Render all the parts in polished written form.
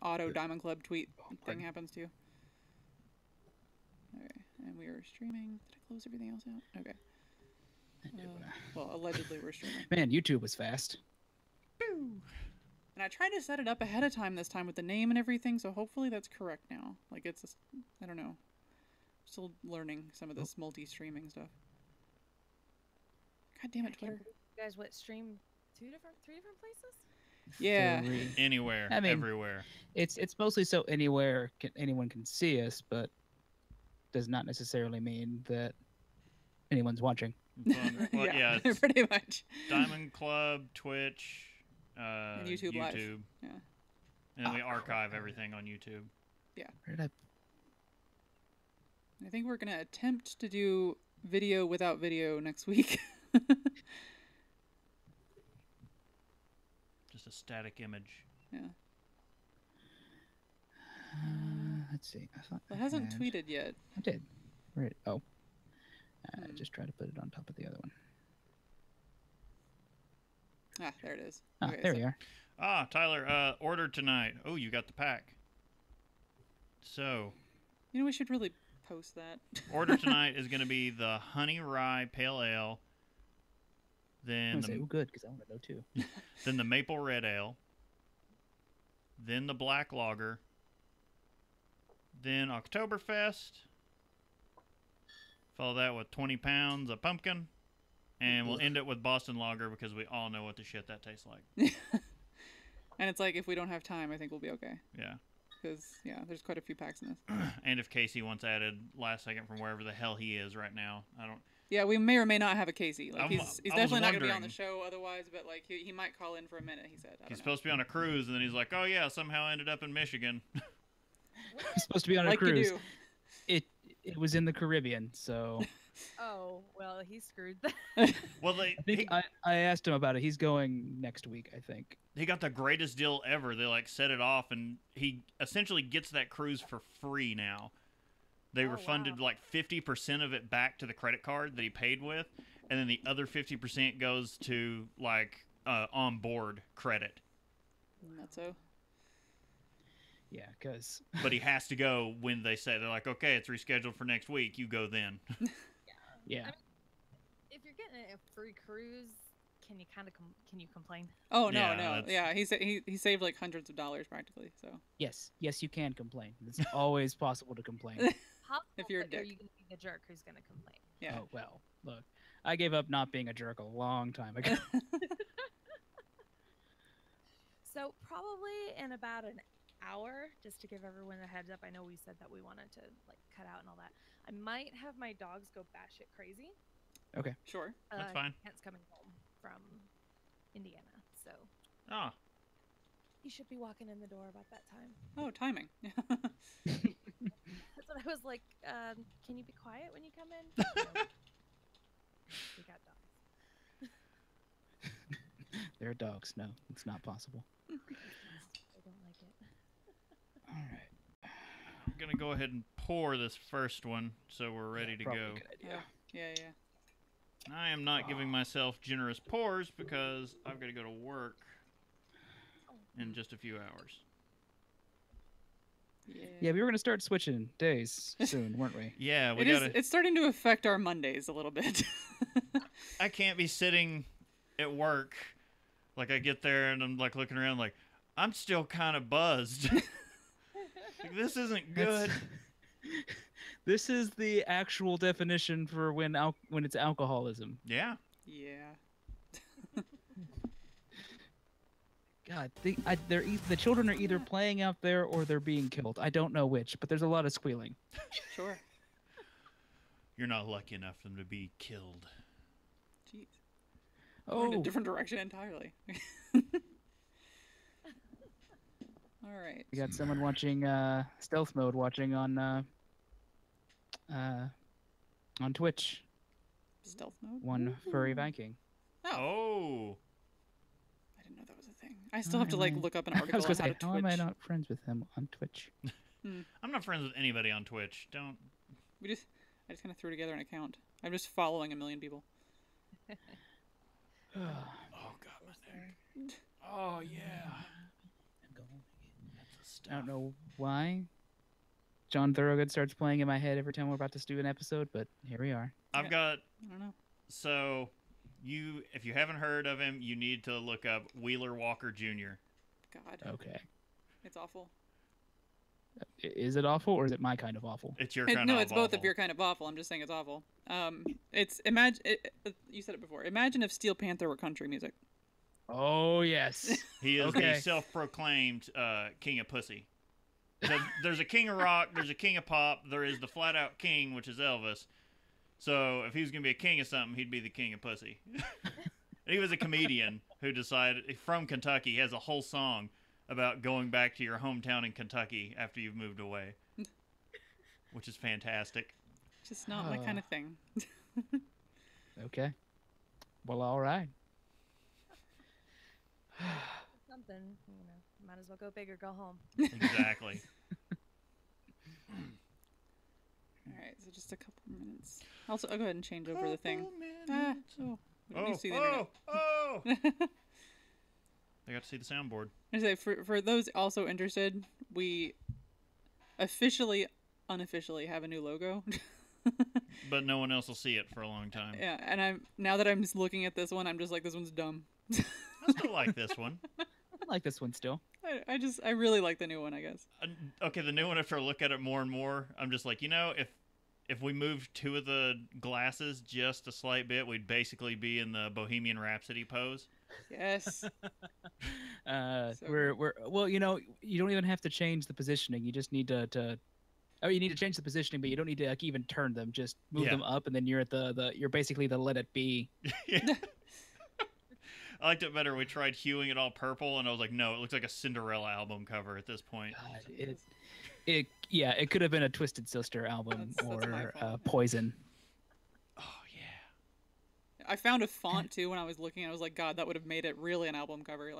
auto Diamond Club tweet thing happens to you. Okay, and we are streaming. Did I close everything else out? Okay. Well, allegedly we're streaming. Man, YouTube was fast. And I tried to set it up ahead of time this time with the name and everything, so hopefully that's correct now. Like, it's, I don't know. Still learning some of this multi-streaming stuff. God damn it, Twitter. You guys, stream three different places? Yeah. Anywhere, I mean, everywhere. It's mostly so anywhere anyone can see us, but does not necessarily mean that anyone's watching. Well, yeah, it's pretty much. Diamond Club, Twitch, and YouTube Live. Yeah. And then we archive everything on YouTube. Yeah. Where did I think we're going to attempt to do video without video next week. Just a static image. Yeah. Let's see. I thought It hasn't tweeted yet. I did. Right. Oh. I just tried to put it on top of the other one. Ah, there it is. Ah, Okay, there you are. Ah, Tyler, order tonight. Oh, you got the pack. So, you know, we should really post that. order tonight is going to be the Honey Rye Pale Ale. Then say, good, because I want to know too. Then the Maple Red Ale. Then the Black Lager. Then Oktoberfest. Follow that with 20 pounds of pumpkin. And we'll end it with Boston Lager because we all know what the shit that tastes like. And it's like, if we don't have time, I think we'll be okay. Yeah. Because, yeah, there's quite a few packs in this. And if Casey wants added last second from wherever the hell he is right now, I don't... Yeah, we may or may not have a Casey. Like, he's definitely not going to be on the wondering. show otherwise, but, like, he might call in for a minute, he said. He's supposed to be on a cruise, and then he's like, oh, yeah, somehow I ended up in Michigan. He's supposed to be on a like cruise. You do. It was in the Caribbean, so... Oh, well, he screwed that. Well, I asked him about it. He's going next week, I think. He got the greatest deal ever. They, like, set it off, and he essentially gets that cruise for free now. They refunded, like, 50% of it back to the credit card that he paid with, and then the other 50% goes to, like, on-board credit. Not so. Yeah, because... But he has to go when they say, they're like, okay, it's rescheduled for next week. You go then. Yeah. I mean, if you're getting a free cruise, can you complain? Oh no. Yeah, he saved like hundreds of dollars practically. So yes, you can complain. It's always possible to complain. If you're a dick. Are you gonna be the jerk who's gonna complain? Yeah. Oh well, look, I gave up not being a jerk a long time ago. So probably in about an hour, just to give everyone a heads up. I know we said that we wanted to like cut out and all that. I might have my dogs go batshit crazy. Okay. Sure. That's fine. Kent's coming home from Indiana, so. Oh. He should be walking in the door about that time. Oh, timing. That's what I was like. Can you be quiet when you come in? We got dogs. There are dogs. No, it's not possible. I don't like it. All right. I'm going to go ahead and pour this first one so we're ready to go. A good idea. Yeah. I am not giving myself generous pours because I've got to go to work in just a few hours. Yeah, we were going to start switching days soon, weren't we? Yeah, it's starting to affect our Mondays a little bit. I can't be sitting at work. Like, I get there and I'm, like, looking around like, I'm still kind of buzzed. Like, this isn't good. This is the actual definition for when it's alcoholism. Yeah. Yeah. God, the children are either playing out there or they're being killed. I don't know which, but there's a lot of squealing. Sure. You're not lucky enough for them to be killed. Jeez. Oh. In a different direction entirely. All right. We got someone watching stealth mode watching on Twitch. Stealth mode? One furry Viking. Oh. I didn't know that was a thing. I still have to like look up an article I was on gonna how say, to how Twitch. am I not friends with him on Twitch? I'm not friends with anybody on Twitch. Don't. I just kind of threw together an account. I'm just following a million people. Oh, God, my neck. Oh, yeah. That's a I don't know why. John Thorogood starts playing in my head every time we're about to do an episode, but here we are. I've got. I don't know. So, if you haven't heard of him, you need to look up Wheeler Walker Jr. God. Okay. It's awful. Is it awful or is it my kind of awful? It's your kind of No, it's both awful. of your kind of awful. I'm just saying it's awful. It's imagine. You said it before. Imagine if Steel Panther were country music. Oh, yes. He is Okay. the self-proclaimed king of pussy. There's a king of rock, there's a king of pop, there is the flat-out king, which is Elvis. So if he was going to be a king of something, he'd be the king of pussy. He was a comedian who decided, from Kentucky, he has a whole song about going back to your hometown in Kentucky after you've moved away, which is fantastic. Just not my kind of thing. Okay. Well, all right. Something, you know, might as well go big or go home. Exactly. All right, so just a couple minutes. Also, I'll go ahead and change over the thing. Ah, oh, we don't need to see the internet. oh! I got to see the soundboard. I say for those also interested, we unofficially have a new logo. But no one else will see it for a long time. Yeah, and now that I'm just looking at this one, I'm just like, this one's dumb. I still like this one. I like this one still. I really like the new one, I guess. Okay, the new one, after I look at it more and more, I'm just like, if we moved two of the glasses just a slight bit, we'd basically be in the Bohemian Rhapsody pose. Yes. We're well, you don't even have to change the positioning. You just need to you need to change the positioning, but you don't need to even turn them. Just move them up, and then you're at you're basically the let it be. Yeah. I liked it better. We tried huing it all purple, and I was like, no, it looks like a Cinderella album cover at this point. God, it could have been a Twisted Sister album That's my or fault. Poison. Oh, yeah. I found a font too when I was looking. I was like, God, that would have made it really an album cover.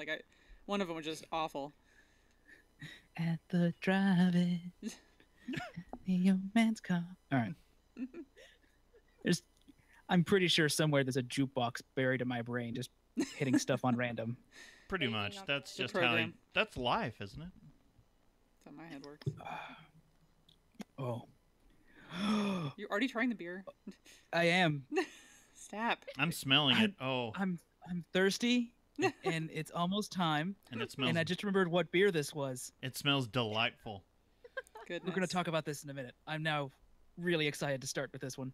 One of them was just awful. At the drive-in, the old man's car. All right. I'm pretty sure somewhere there's a jukebox buried in my brain, just hitting stuff on random. Pretty Maybe much. not That's the just how program. that's life, isn't it? That's how my head works. Oh. You're already trying the beer. I am. Stop. I'm smelling it. Oh, I'm thirsty, and it's almost time. and it smells. And I just remembered what beer this was. It smells delightful. Goodness. We're going to talk about this in a minute. I'm now really excited to start with this one.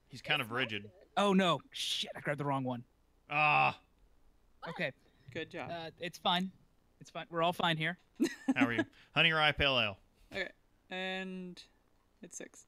He's kind of rigid. Oh, no. Shit, I grabbed the wrong one. Ah, Okay. Good job. It's fine. It's fine. We're all fine here. how are you? Honey Rye Pale Ale. Okay. And it's 6.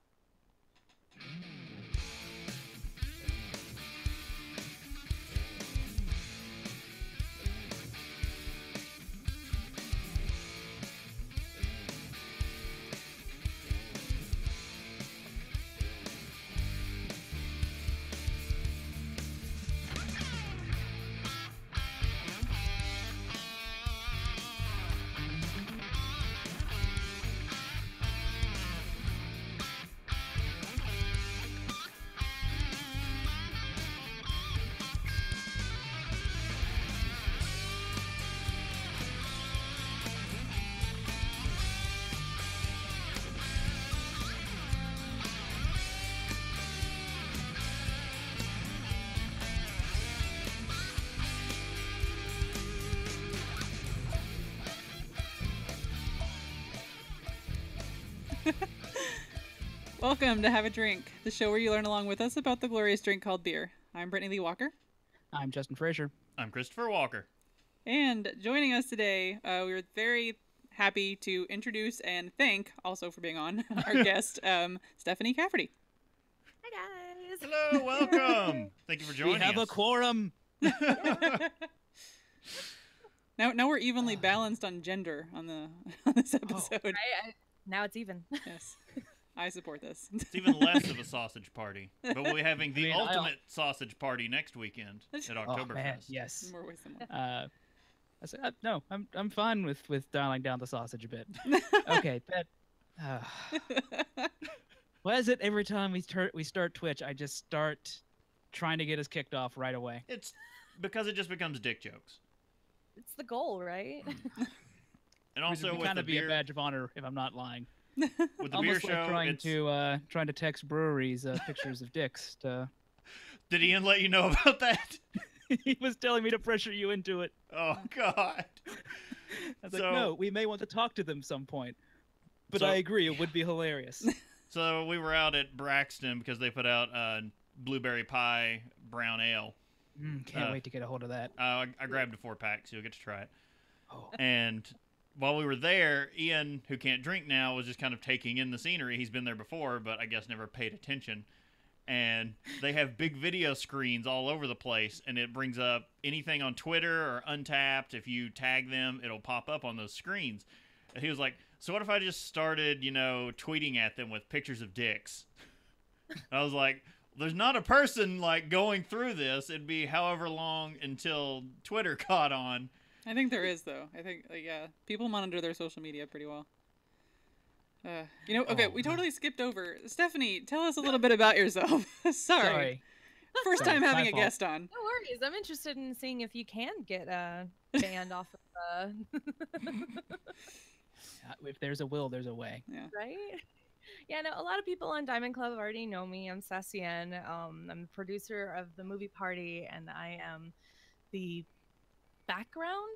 Welcome to Have a Drink, the show where you learn along with us about the glorious drink called beer. I'm Brittany Lee Walker, I'm Justin Frazier. I'm Christopher Walker. and joining us today, we're very happy to introduce and thank, also for being on, our guest, Stephanie Cafferty. Hi guys. Hello, welcome. Thank you for joining We have a us. quorum. Now we're evenly balanced on gender on this episode. Now it's even. Yes, I support this. It's even less of a sausage party, but we'll be having the I mean, ultimate sausage party next weekend at Oh Oktoberfest. man, yes. More ways than one. I said no. I'm fine with dialing down the sausage a bit. Okay, that. Why is it every time we start Twitch, I just start trying to get us kicked off right away? It's because it just becomes dick jokes. It's the goal, right? And also with kind the of be a beer, badge of honor if I'm not lying. with the beer Almost like show, trying to text breweries pictures of dicks. Did Ian let you know about that? He was telling me to pressure you into it. Oh God. I was like, no, we may want to talk to them some point. But So- I agree, it would be hilarious. So we were out at Braxton because they put out blueberry pie brown ale. Can't wait to get a hold of that. I grabbed a 4-pack, so you'll get to try it. Oh. And while we were there, Ian, who can't drink now, was just kind of taking in the scenery. He's been there before, but I guess never paid attention. And they have big video screens all over the place, and it brings up anything on Twitter or Untapped. If you tag them, it'll pop up on those screens. And he was like, so what if I just started, tweeting at them with pictures of dicks? I was like, there's not a person, going through this. It'd be however long until Twitter caught on. I think there is, though. I think, yeah, people monitor their social media pretty well. We totally skipped over. Stephanie, tell us a little bit about yourself. Sorry. First Sorry, time having my a fault. guest on. No worries. I'm interested in seeing if you can get banned off of If there's a will, there's a way. Yeah. right? Yeah, no, a lot of people on Diamond Club already know me. I'm Sassienne. I'm the producer of the movie party, and I am the background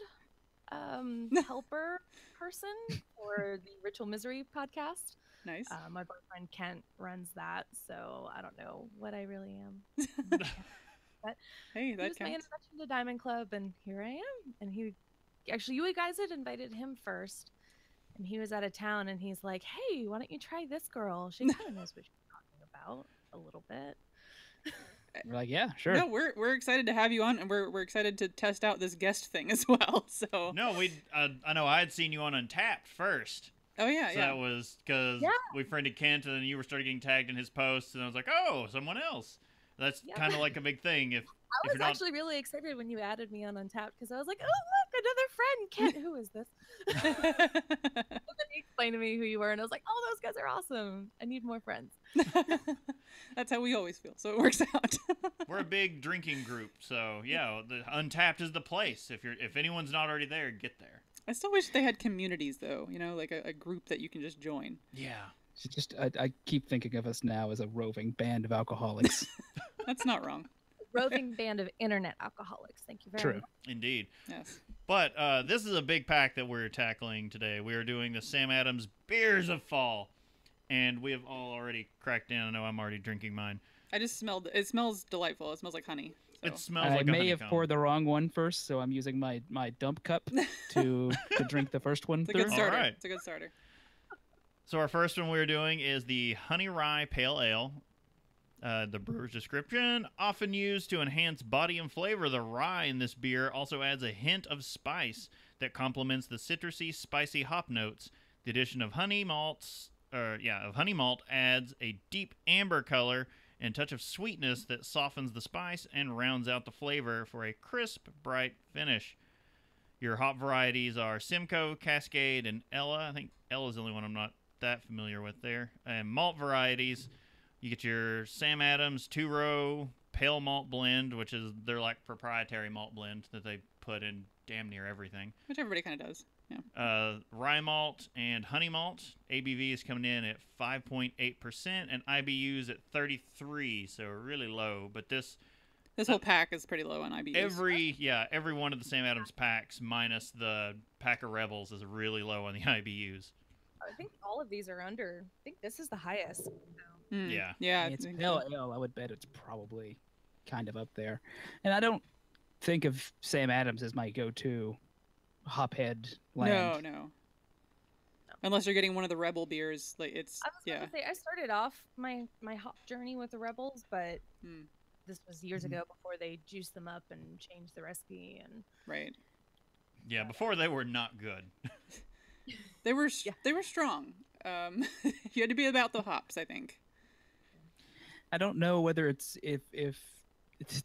helper person for the Ritual Misery podcast. Nice. My boyfriend Kent runs that, so I don't know what I really am. Hey, He that was my counts. introduction to Diamond Club, and here I am. And you guys had invited him first, and he was out of town, and he's like, "Hey, why don't you try this girl? She kind of knows what she's talking about a little bit." We're like, yeah, sure. No, we're excited to have you on, and we're excited to test out this guest thing as well. So. No, I know I had seen you on Untapped first. Oh yeah, So yeah. that was because Yeah. we friended Kent, and then you started getting tagged in his posts, and I was like, oh, someone else. That's Yeah. kind of like a big thing. If I you're was not- actually really excited when you added me on Untapped because I was like, "Oh, look, another friend, Kent. Who is this?" And then he explained to me who you were, and I was like, "Oh, those guys are awesome. I need more friends." That's how we always feel, so it works out. we're a big drinking group, so yeah, the Untapped is the place. If anyone's not already there, get there. I still wish they had communities, though. Like a group that you can just join. Yeah. It's just I keep thinking of us now as a roving band of alcoholics. That's not wrong. Roving band of internet alcoholics. Thank you very True. much. Indeed. Yes. But this is a big pack that we're tackling today. We are doing the Sam Adams Beers of Fall. And we have all already cracked down. I know I'm already drinking mine. I just smelled. It smells delightful. It smells like honey. So. It smells I like may a have honeycomb. poured the wrong one first, so I'm using my dump cup to drink the first one It's a through. good starter. Alright. It's a good starter. So our first one we're doing is the Honey Rye Pale Ale. The brewer's description: often used to enhance body and flavor, the rye in this beer also adds a hint of spice that complements the citrusy, spicy hop notes. The addition of honey malt adds a deep amber color and touch of sweetness that softens the spice and rounds out the flavor for a crisp, bright finish. Your hop varieties are Simcoe, Cascade, and Ella. I think Ella's the only one I'm not that familiar with there. And malt varieties, you get your Sam Adams 2-row pale malt blend, which is their proprietary malt blend that they put in damn near everything. Which everybody kind of does. Yeah. Rye malt and honey malt. ABV is coming in at 5.8% and IBUs at 33, so really low. But this This whole pack is pretty low on IBUs. every one of the Sam Adams packs minus the pack of Rebels is really low on the IBUs. I think all of these are under. I think this is the highest. Mm. Yeah. Yeah. It's I think pale so. ale. I would bet it's probably kind of up there. And I don't think of Sam Adams as my go-to hophead land. No. Unless you're getting one of the Rebel beers, it's I was going to say I started off my hop journey with the Rebels, but Hmm. this was years ago before they juiced them up and changed the recipe. And right. Yeah, before they were not good. They were Yeah. they were strong. You had to be about the hops, I think. I don't know whether it's if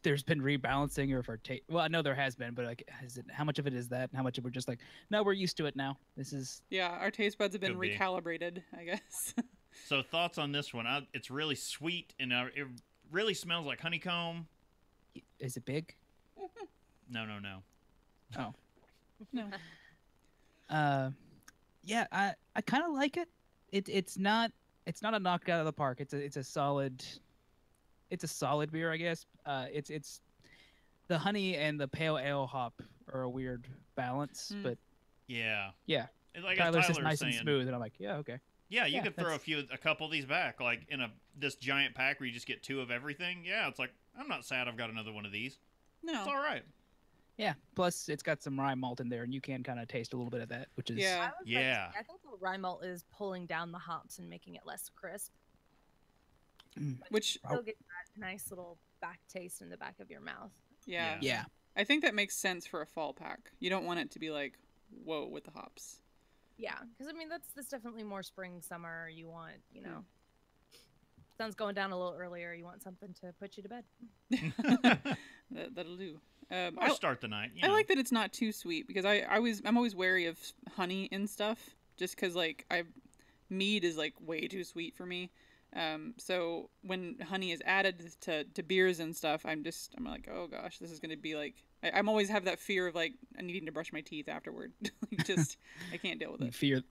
there's been rebalancing or if our well, I know there has been, but how much of it is that and how much of it we're just like, no, we're used to it now. This is Yeah, our taste buds have been Could be. recalibrated, I guess. So thoughts on this one? It's really sweet and it really smells like honeycomb. is it big? No. No. Yeah, I kind of like it. It's not a knockout out of the park. It's a solid beer, I guess. It's the honey and the pale ale hop are a weird balance, Mm. but Yeah. yeah, And like as Tyler's just Tyler was nice and saying, smooth, and I'm like, yeah, okay. yeah, you Yeah, could throw that's- a couple of these back, like in this giant pack where you just get 2 of everything. Yeah, it's like I'm not sad I've got another one of these. No. It's all right. Yeah. Plus, it's got some rye malt in there, and you can kind of taste a little bit of that, which is Yeah. I was about to Yeah. say, I think the rye malt is pulling down the hops and making it less crisp. Which, Still get that nice little back taste in the back of your mouth. yeah. yeah. I think that makes sense for a fall pack. You don't want it to be like, whoa, with the hops. Yeah, because I mean that's definitely more spring, summer. You want, sun's going down a little earlier. You want something to put you to bed. That'll do. Or start the night. I like that it's not too sweet because I'm always wary of honey in stuff just because like mead is like way too sweet for me. So when honey is added to beers and stuff, I'm like, oh gosh, this is gonna be like I'm always have that fear of like needing to brush my teeth afterward. I can't deal with it.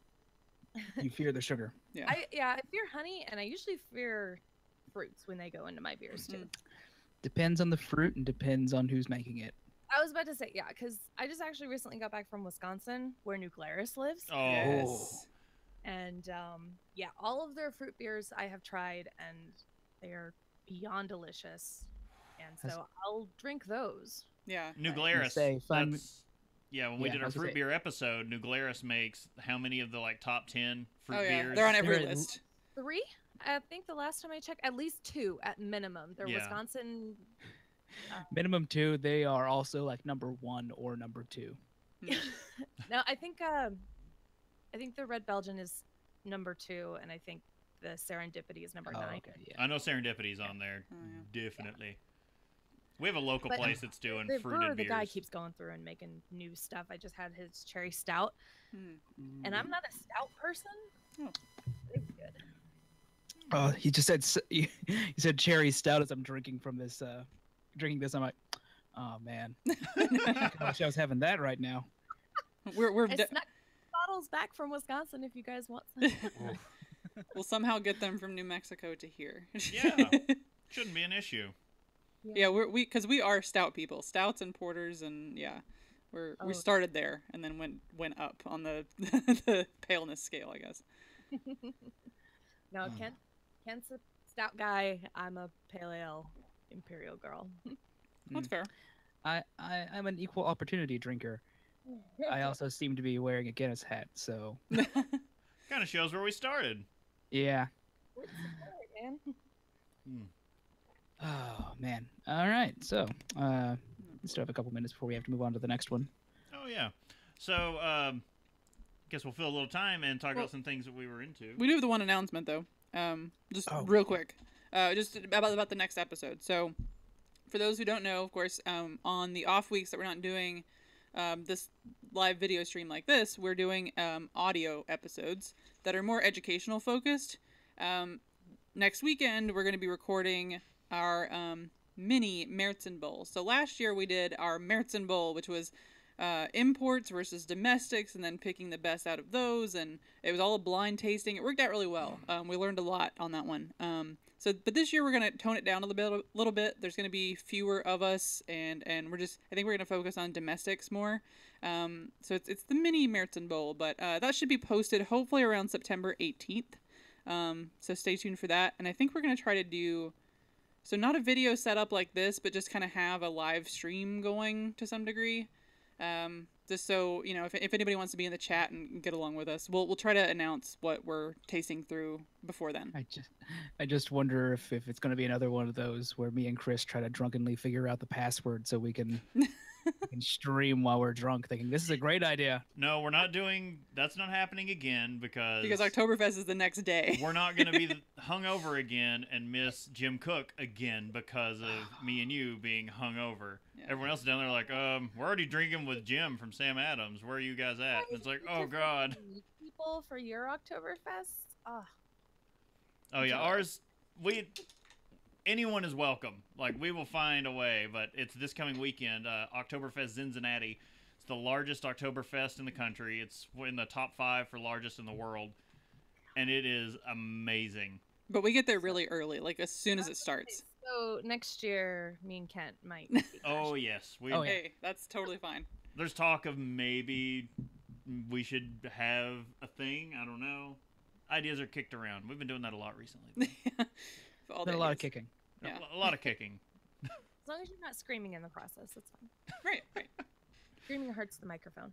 You fear the sugar. Yeah. I fear honey, and I usually fear fruits when they go into my beers too. Depends on the fruit and depends on who's making it. I was about to say, yeah, because I just actually recently got back from Wisconsin, where New Glarus lives. Oh. Yes. And yeah, all of their fruit beers I have tried, and they are beyond delicious. And so I'll drink those. Yeah. New Right. Glarus. Say fun- When we Yeah, did I our was gonna fruit say- beer episode, New Glarus makes how many of the like top 10 fruit Oh yeah. beers? They're on every They're- list. 3? I think the last time I checked, at least 2 at minimum. They're Yeah. Wisconsin. Minimum 2. They are also like number 1 or number 2. No, I think the Red Belgian is number 2, and I think the Serendipity is number 9. Okay, yeah. I know Serendipity's on there. Oh, yeah. Definitely. We have a local But place that's doing The fruited brewer, the beers. guy keeps going through and making new stuff. I just had his cherry stout, and I'm not a stout person. Oh. It's good. Oh, he just said he said cherry stout as I'm drinking from this. Drinking this, I'm like, oh man, I wish I was having that right now. We're I snuck bottles back from Wisconsin if you guys want some. we'll somehow get them from New Mexico to here. Yeah. Shouldn't be an issue. Yeah, because we are stout people, stouts and porters, and yeah, we Oh. started there and then went up on the the paleness scale, I guess. No, Kent's a stout guy. I'm a pale ale imperial girl. That's fair. I'm an equal opportunity drinker. I also seem to be wearing a Guinness hat, so Kind of shows where we started. yeah. Man. Oh man. All right, so we still have a couple minutes before we have to move on to the next one. Oh, yeah. So, guess we'll fill a little time and talk about some things that we were into. We do have the one announcement though, just Oh. real quick, just about the next episode. So, for those who don't know, of course, on the off weeks that we're not doing this live video stream like this, we're doing audio episodes that are more educational focused. Next weekend, we're going to be recording our mini Märzen Bowl. So last year we did our Märzen Bowl, which was imports versus domestics, and then picking the best out of those, and it was all a blind tasting. It worked out really well. We learned a lot on that one. But this year we're gonna tone it down a little bit. There's gonna be fewer of us, and I think we're gonna focus on domestics more. So it's the mini Märzen Bowl, but that should be posted hopefully around September 18th. So stay tuned for that. And I think we're gonna try to do. So not a video setup like this, but just kind of have a live stream going to some degree. Just so, if anybody wants to be in the chat and get along with us, we'll try to announce what we're tasting through before then. I just wonder if it's going to be another one of those where me and Chris try to drunkenly figure out the password so we can stream while we're drunk, thinking this is a great idea. No, we're not doing. That's not happening again because Oktoberfest is the next day. we're not going to be hungover again and miss Jim Cook again because of me and you being hungover. Yeah. Everyone else down there like, we're already drinking with Jim from Sam Adams. Where are you guys at? And it's like, oh god. People for your Oktoberfest. Oh, Oh yeah, ours. Anyone is welcome. Like we will find a way, but it's this coming weekend, Oktoberfest Cincinnati. It's the largest Oktoberfest in the country. It's in the top 5 for largest in the world, and it is amazing. But we get there really early, like as soon as it starts. So next year, me and Kent might. Be Oh crashing. yes, Oh, yeah. Hey, that's totally fine. There's talk of maybe we should have a thing. I don't know. Ideas are kicked around. We've been doing that a lot recently. All Been the a lot of ideas. kicking. Yeah. A lot of kicking. As long as you're not screaming in the process, it's fine. Right, right. Screaming hurts the microphone.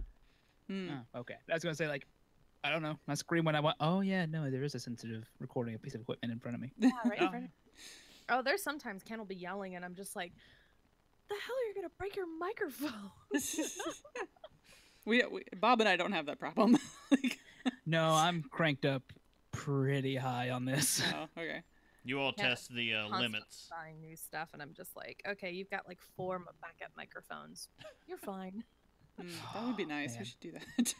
Hmm. Oh, okay. I was gonna say like, I don't know. I scream when I want. Oh yeah, no, there is a sensitive recording piece of equipment in front of me. Yeah, right in Oh. front of. Oh, there's sometimes Ken will be yelling, and I'm just like, "The hell, you're gonna break your microphone!" we Bob and I don't have that problem. Like, No, I'm cranked up pretty high on this. oh, okay. You all Yeah, test the Constantly limits. buying new stuff, and I'm just like, "Okay, you've got like 4 backup microphones. You're fine." That would be nice. Man. We should do that.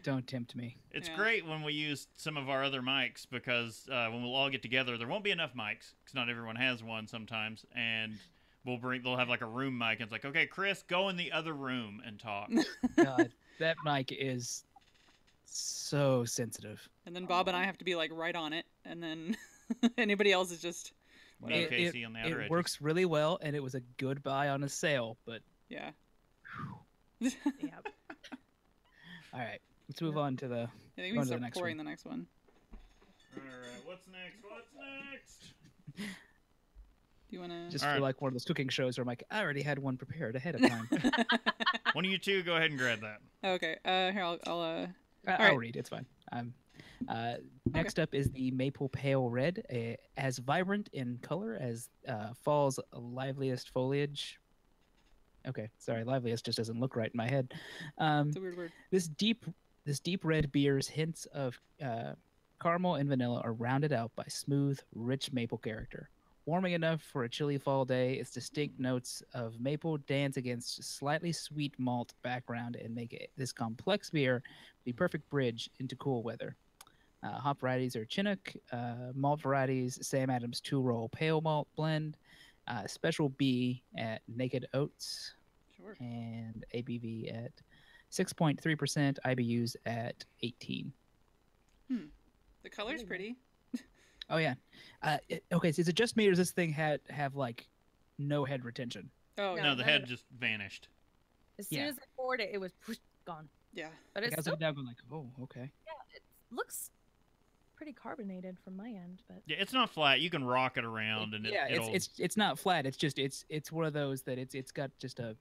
Don't tempt me. It's Yeah. great when we use some of our other mics because when we'll all get together, there won't be enough mics because not everyone has one sometimes, and they'll have like a room mic. And it's like, okay, Chris, go in the other room and talk. God, that mic is so sensitive. And then Bob and I have to be like right on it, and then anybody else is just Me whatever. and Casey on the outer It edges. works really well, and it was a good buy on a sale. But Yeah. Yeah. all right, let's move on to the. I think we Go can on to the start next pouring one. the next one. All right, what's next? What's next? Do you want to? Just All feel right. like one of those cooking shows where I'm like, I already had one prepared ahead of time. One of you two, go ahead and grab that. Okay. Here I'll I'll right. read. It's fine. Next up is the Maple Pale Red, as vibrant in color as fall's liveliest foliage. Okay, sorry, liveliest just doesn't look right in my head. It's a weird word. This deep red beer's hints of caramel and vanilla are rounded out by smooth, rich maple character. Warming enough for a chilly fall day, its distinct notes of maple dance against slightly sweet malt background and make this complex beer the perfect bridge into cool weather. Hop varieties are Chinook, malt varieties Sam Adams 2-roll pale malt blend, special B at Naked Oats, Sure. and ABV at 6.3%, IBUs at 18. The color's pretty. Oh yeah. Okay, so is it just me or does this thing have like no head retention? Oh No. yeah. No, the none head of just vanished. As soon Yeah. as I poured it, it was gone. Yeah. But Like, it's I was still looking down going like, oh, okay. it looks pretty carbonated from my end, but Yeah, it's not flat. You can rock it around, and Yeah, it'll. it's not flat. It's just it's one of those that it's got just a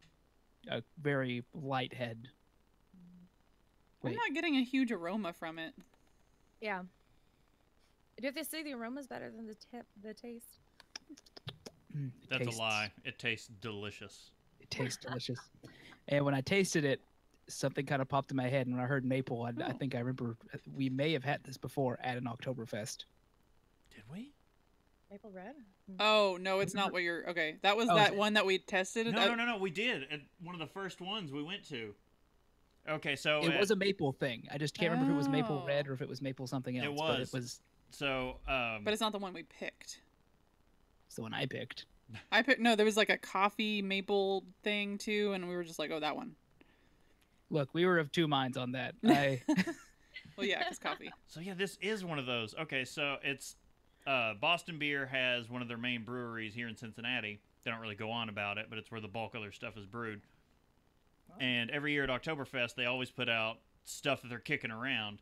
very light head. I'm Wait. not getting a huge aroma from it. yeah. Do they say the aroma's better than the taste? It That's tastes- a lie. It tastes delicious. It tastes delicious. And when I tasted it, something kind of popped in my head. And when I heard maple, I Oh. think I remember we may have had this before at an Oktoberfest. Did we? Maple red? Oh no, it's not what you're. Okay, that was Oh, that is it? one that we tested. No. We did at one of the first ones we went to. Okay, so It was a maple thing. I just can't remember if it was maple red Oh. or if it was maple something else. It But was. it was so. But it's not the one we picked. it's the one I picked. I picked no. There was like a coffee maple thing too, and we were just like, oh, that one. Look, we were of two minds on that. I Well, yeah, because coffee. So yeah, this is one of those. Okay, so it's Boston Beer has one of their main breweries here in Cincinnati. They don't really go on about it, but it's where the bulk of their stuff is brewed. And every year at Oktoberfest, they always put out stuff that they're kicking around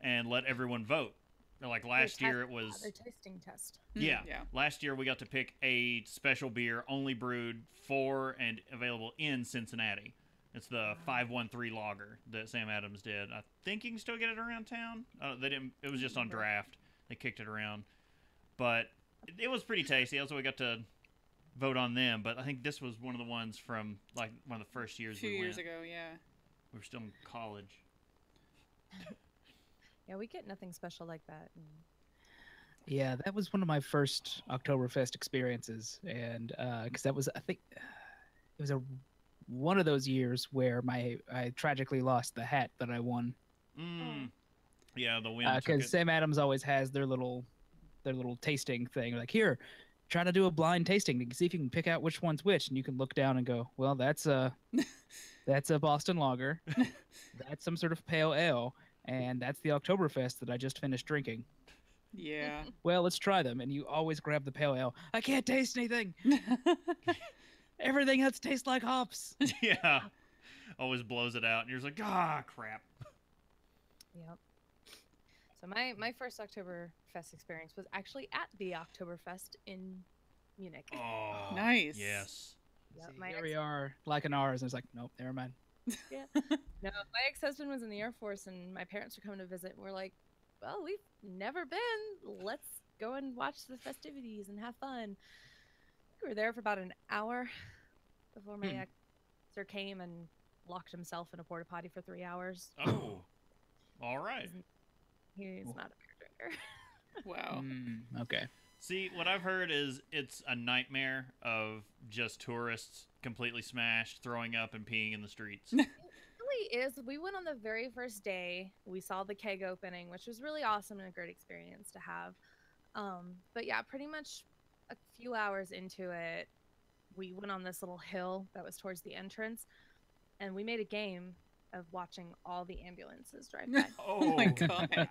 and let everyone vote. Like last year, it was Their tasting test. yeah. Yeah. Last year we got to pick a special beer only brewed for and available in Cincinnati. It's the 513 lager that Sam Adams did. I think you can still get it around town. They didn't. It was just on draft. They kicked it around, but it was pretty tasty. That's why we got to vote on them. But I think this was one of the ones from like one of the first A years few we years went. ago, yeah. We were still in college. Yeah, we get nothing special like that. Yeah, that was one of my first Oktoberfest experiences, and because that was, I think, it was one of those years where I tragically lost the hat that I won. Mm. Yeah, the wind. took Because it. Sam Adams always has their little tasting thing, like here, try to do a blind tasting to see if you can pick out which one's which, and you can look down and go, well, that's a Boston Lager, that's some sort of pale ale, and that's the Oktoberfest that I just finished drinking. Yeah. Well, let's try them, and you always grab the pale ale. I can't taste anything. Everything else tastes like hops. Yeah. Always blows it out, and you're just like, ah, crap. Yep. So my first Oktoberfest experience was actually at the Oktoberfest in Munich. Oh, Nice. Yes. Yep, See, my here ex- we are, like an ours, and it's like, nope, never mind. No, my ex-husband was in the Air Force, and my parents were coming to visit. And we're like, well, we've never been. Let's go and watch the festivities and have fun. We were there for about an hour before my ex came and locked himself in a porta potty for 3 hours. Oh, all right. He's not a beer drinker. Wow. Okay. See, what I've heard is it's a nightmare of just tourists completely smashed, throwing up and peeing in the streets. It really is. We went on the very first day. We saw the keg opening, which was really awesome and a great experience to have. But yeah, pretty much a few hours into it, we went on this little hill that was towards the entrance, and we made a game of watching all the ambulances drive by. Oh my God. wow.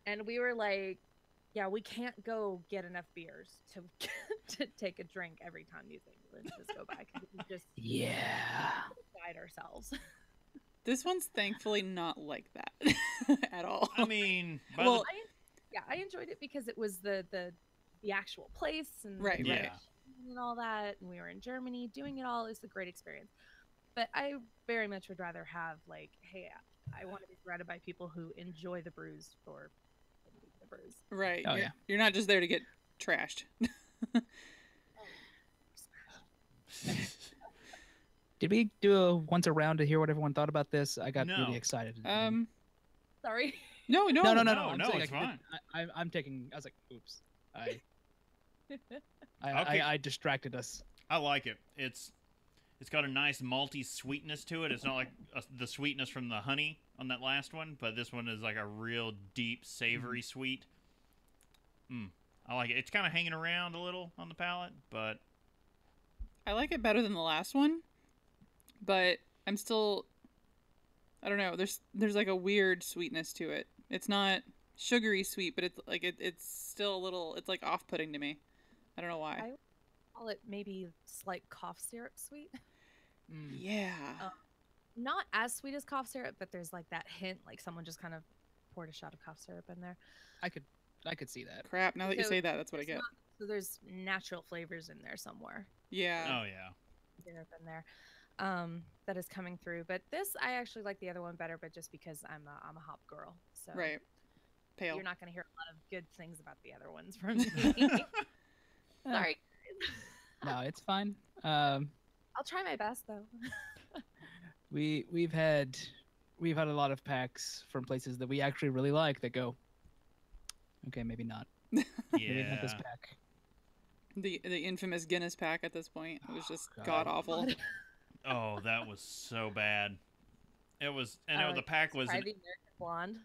And we were like, yeah, we can't go get enough beers to take a drink every time these ambulances go by, because we just died ourselves. This one's thankfully not like that at all. I mean, Well, I enjoyed it because it was the actual place and Right, right. and all that, and we were in Germany doing it all. It's a great experience. But I very much would rather have, like, hey, I want to be surrounded by people who enjoy the brews for the brews. Right. Oh, you're, yeah. You're not just there to get trashed. Did we do a once around to hear what everyone thought about this? I got No. really excited. Sorry. No. no. no, I'm no, saying it's I could- fine. I'm taking. I was like, oops. Okay. I distracted us. I like it. It's got a nice malty sweetness to it. It's not like the sweetness from the honey on that last one, but this one is like a real deep, savory sweet. I like it. It's kind of hanging around a little on the palate, but I like it better than the last one, but I'm still, I don't know. There's like a weird sweetness to it. It's not sugary sweet, but it's like it's still a little. It's like off-putting to me. I don't know why. I call it maybe slight cough syrup sweet. Yeah. Not as sweet as cough syrup, but there's like that hint, like someone just kind of poured a shot of cough syrup in there. I could see that. Crap. Now that you So say that, that's what I There's get. so there's natural flavors in there somewhere. Yeah. oh yeah. Syrup in there. That is coming through. But this, I actually like the other one better, but just because I'm a hop girl. So Right. Pale. you're not going to hear a lot of good things about the other ones from me. Sorry. No, it's fine. I'll try my best though. We've had a lot of packs from places that we actually really like that go. Okay, maybe not. Maybe not this Yeah. pack. The infamous Guinness pack at this point. It was just God. god awful. Oh, that was so bad. It was, and the Oh, pack was Try the American Blonde.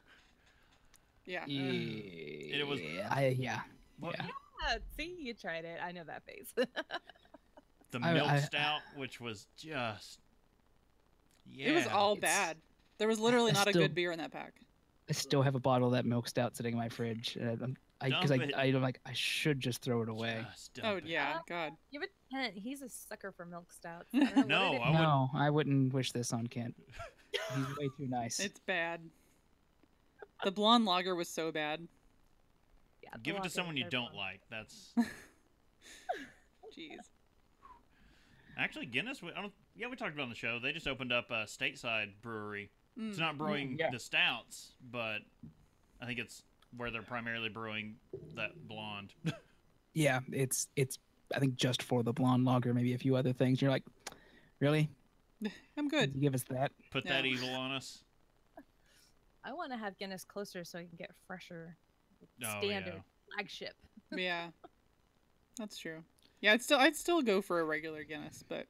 Yeah. Yeah, was- yeah. what- Yeah. See, you tried it. I know that face. the I- milk I- stout, which was just It was all It's- bad. There was literally I not a still- good beer in that pack. I still have a bottle of that milk stout sitting in my fridge. Because Dump it. I'm like, I should just throw it away. Just dump Oh it. yeah, God. Give it Kent. He's a sucker for milk stouts. I don't know No, what it I is. would- No, I wouldn't wish this on Kent. He's way too nice. It's bad. The blonde lager was so bad. Yeah, the Give it to latte someone you is don't blonde. like. That's Jeez. actually Guinness. We talked about it on the show. They just opened up a stateside brewery. It's not brewing yeah. the stouts, but I think it's where they're primarily brewing that blonde. Yeah, it's I think just for the blonde lager, maybe a few other things. You're like, really? I'm good. You give us that? Put Yeah. that evil on us. I want to have Guinness closer so I can get fresher Oh, standard yeah. flagship. Yeah. That's true. Yeah, I'd still go for a regular Guinness, but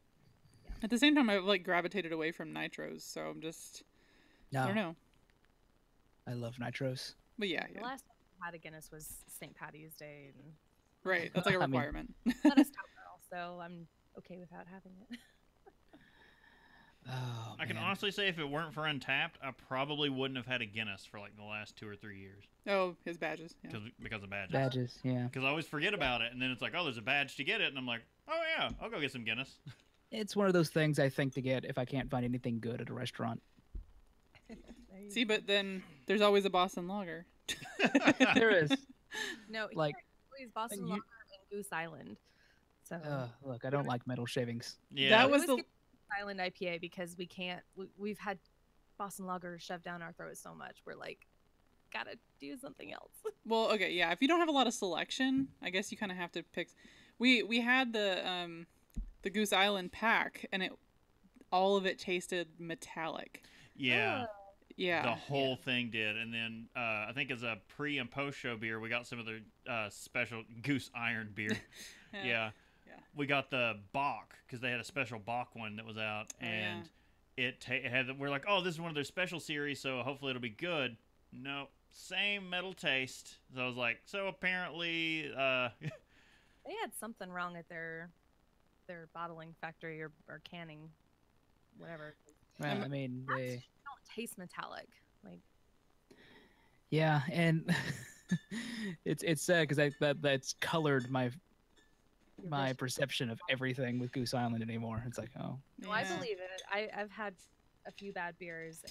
at the same time I've like gravitated away from nitros, so I'm just No, I don't know. I love nitros. But yeah, The yeah. last time I had a Guinness was St. Patty's Day, and Right. That's like a I mean- requirement. Not a stout girl, so I'm okay without having it. Oh, I can man. honestly say if it weren't for Untapped, I probably wouldn't have had a Guinness for like the last 2 or 3 years Oh, his badges. Yeah. because of badges. Badges, yeah. Because I always forget about it, and then it's like, oh, there's a badge to get it, and I'm like, oh yeah, I'll go get some Guinness. It's one of those things I think to get if I can't find anything good at a restaurant. There you See, go. but then there's always a Boston Lager. There is. No, like, he's Boston you- Lager and Goose Island. So Look, I don't like metal shavings. Yeah, That we was always the get Goose Island IPA because we can't. We've had Boston Lager shoved down our throats so much. We're like, gotta do something else. well, okay, yeah. If you don't have a lot of selection, I guess you kind of have to pick. We had the Goose Island pack, and all of it tasted metallic. yeah. Yeah. The whole thing did, and then I think as a pre and post show beer, we got some of the special Goose Iron beer. Yeah. Yeah. We got the Bach because they had a special Bach one that was out, Oh, yeah. and it had. We're like, oh, this is one of their special series, so hopefully it'll be good. No, same metal taste. So I was like, so apparently, They had something wrong at their bottling factory or canning, whatever. Well, I mean, They they, don't taste metallic. Like yeah, and it's sad because that's colored my your my vision. perception of everything with Goose Island anymore. It's like, oh, No, I Yeah. believe it. I've had a few bad beers,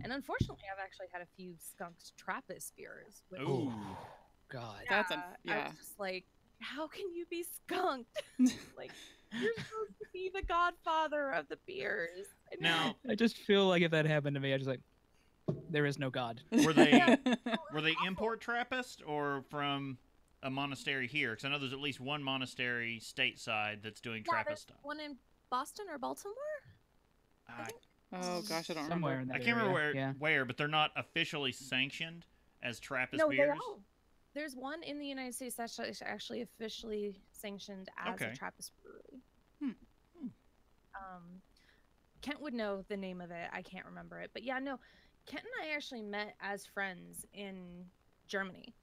and unfortunately, I've actually had a few skunked Trappist beers. Which, ooh, God. That's I yeah. was just like, how can you be skunked? Like, you're supposed to be the godfather of the beers. I know. now I just feel like if that happened to me, I just like, there is no God. were they were they import Trappist or from a monastery here? Because I know there's at least one monastery stateside that's doing Yeah, Trappist there's stuff. one in Boston or Baltimore. I, Oh gosh, I don't Somewhere remember. in that I can't remember area, where, but they're not officially sanctioned as Trappist No, they beers. are. There's one in the United States that's actually officially sanctioned as Okay. a Trappist brewery. Hmm. Kent would know the name of it. I can't remember it, but yeah, no. Kent and I actually met as friends in Germany,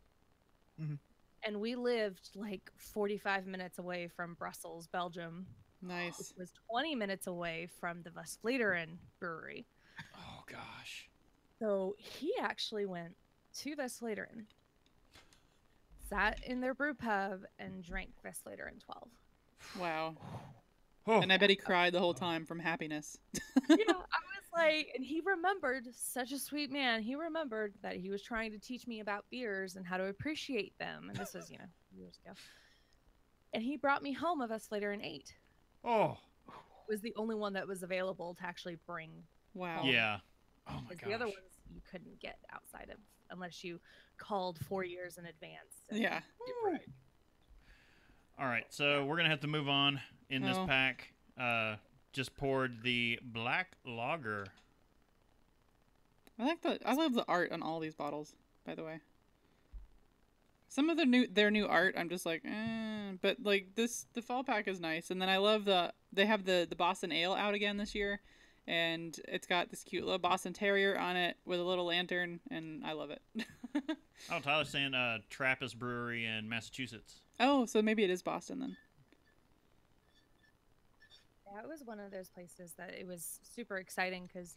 Mhm. and we lived like 45 minutes away from Brussels, Belgium. Nice. Which was 20 minutes away from the Westvleteren brewery. Oh gosh. So he actually went to Westvleteren, sat in their brew pub, and drank Westvleteren 12. Wow. Oh, And I bet he cried the whole time from happiness. Yeah, I was like, and he remembered, such a sweet man. He remembered that he was trying to teach me about beers and how to appreciate them. And this was, years ago. And he brought me home a Westvleteren 8. oh, It was the only one that was available to actually bring. Wow. yeah. Oh my Because gosh. the other ones you couldn't get outside of, unless you called 4 years in advance. And- Yeah. Right. All right, so we're gonna have to move on in this Oh. pack. Just poured the black lager. I love the art on all these bottles, by the way. Some of their new art, I'm just like, but like the fall pack is nice, and then I love they have the Boston Ale out again this year, and it's got this cute little Boston Terrier on it with a little lantern, and I love it. Oh, Tyler's saying Trappist Brewery in Massachusetts. Oh, so maybe it is Boston then. Yeah, it was one of those places that it was super exciting because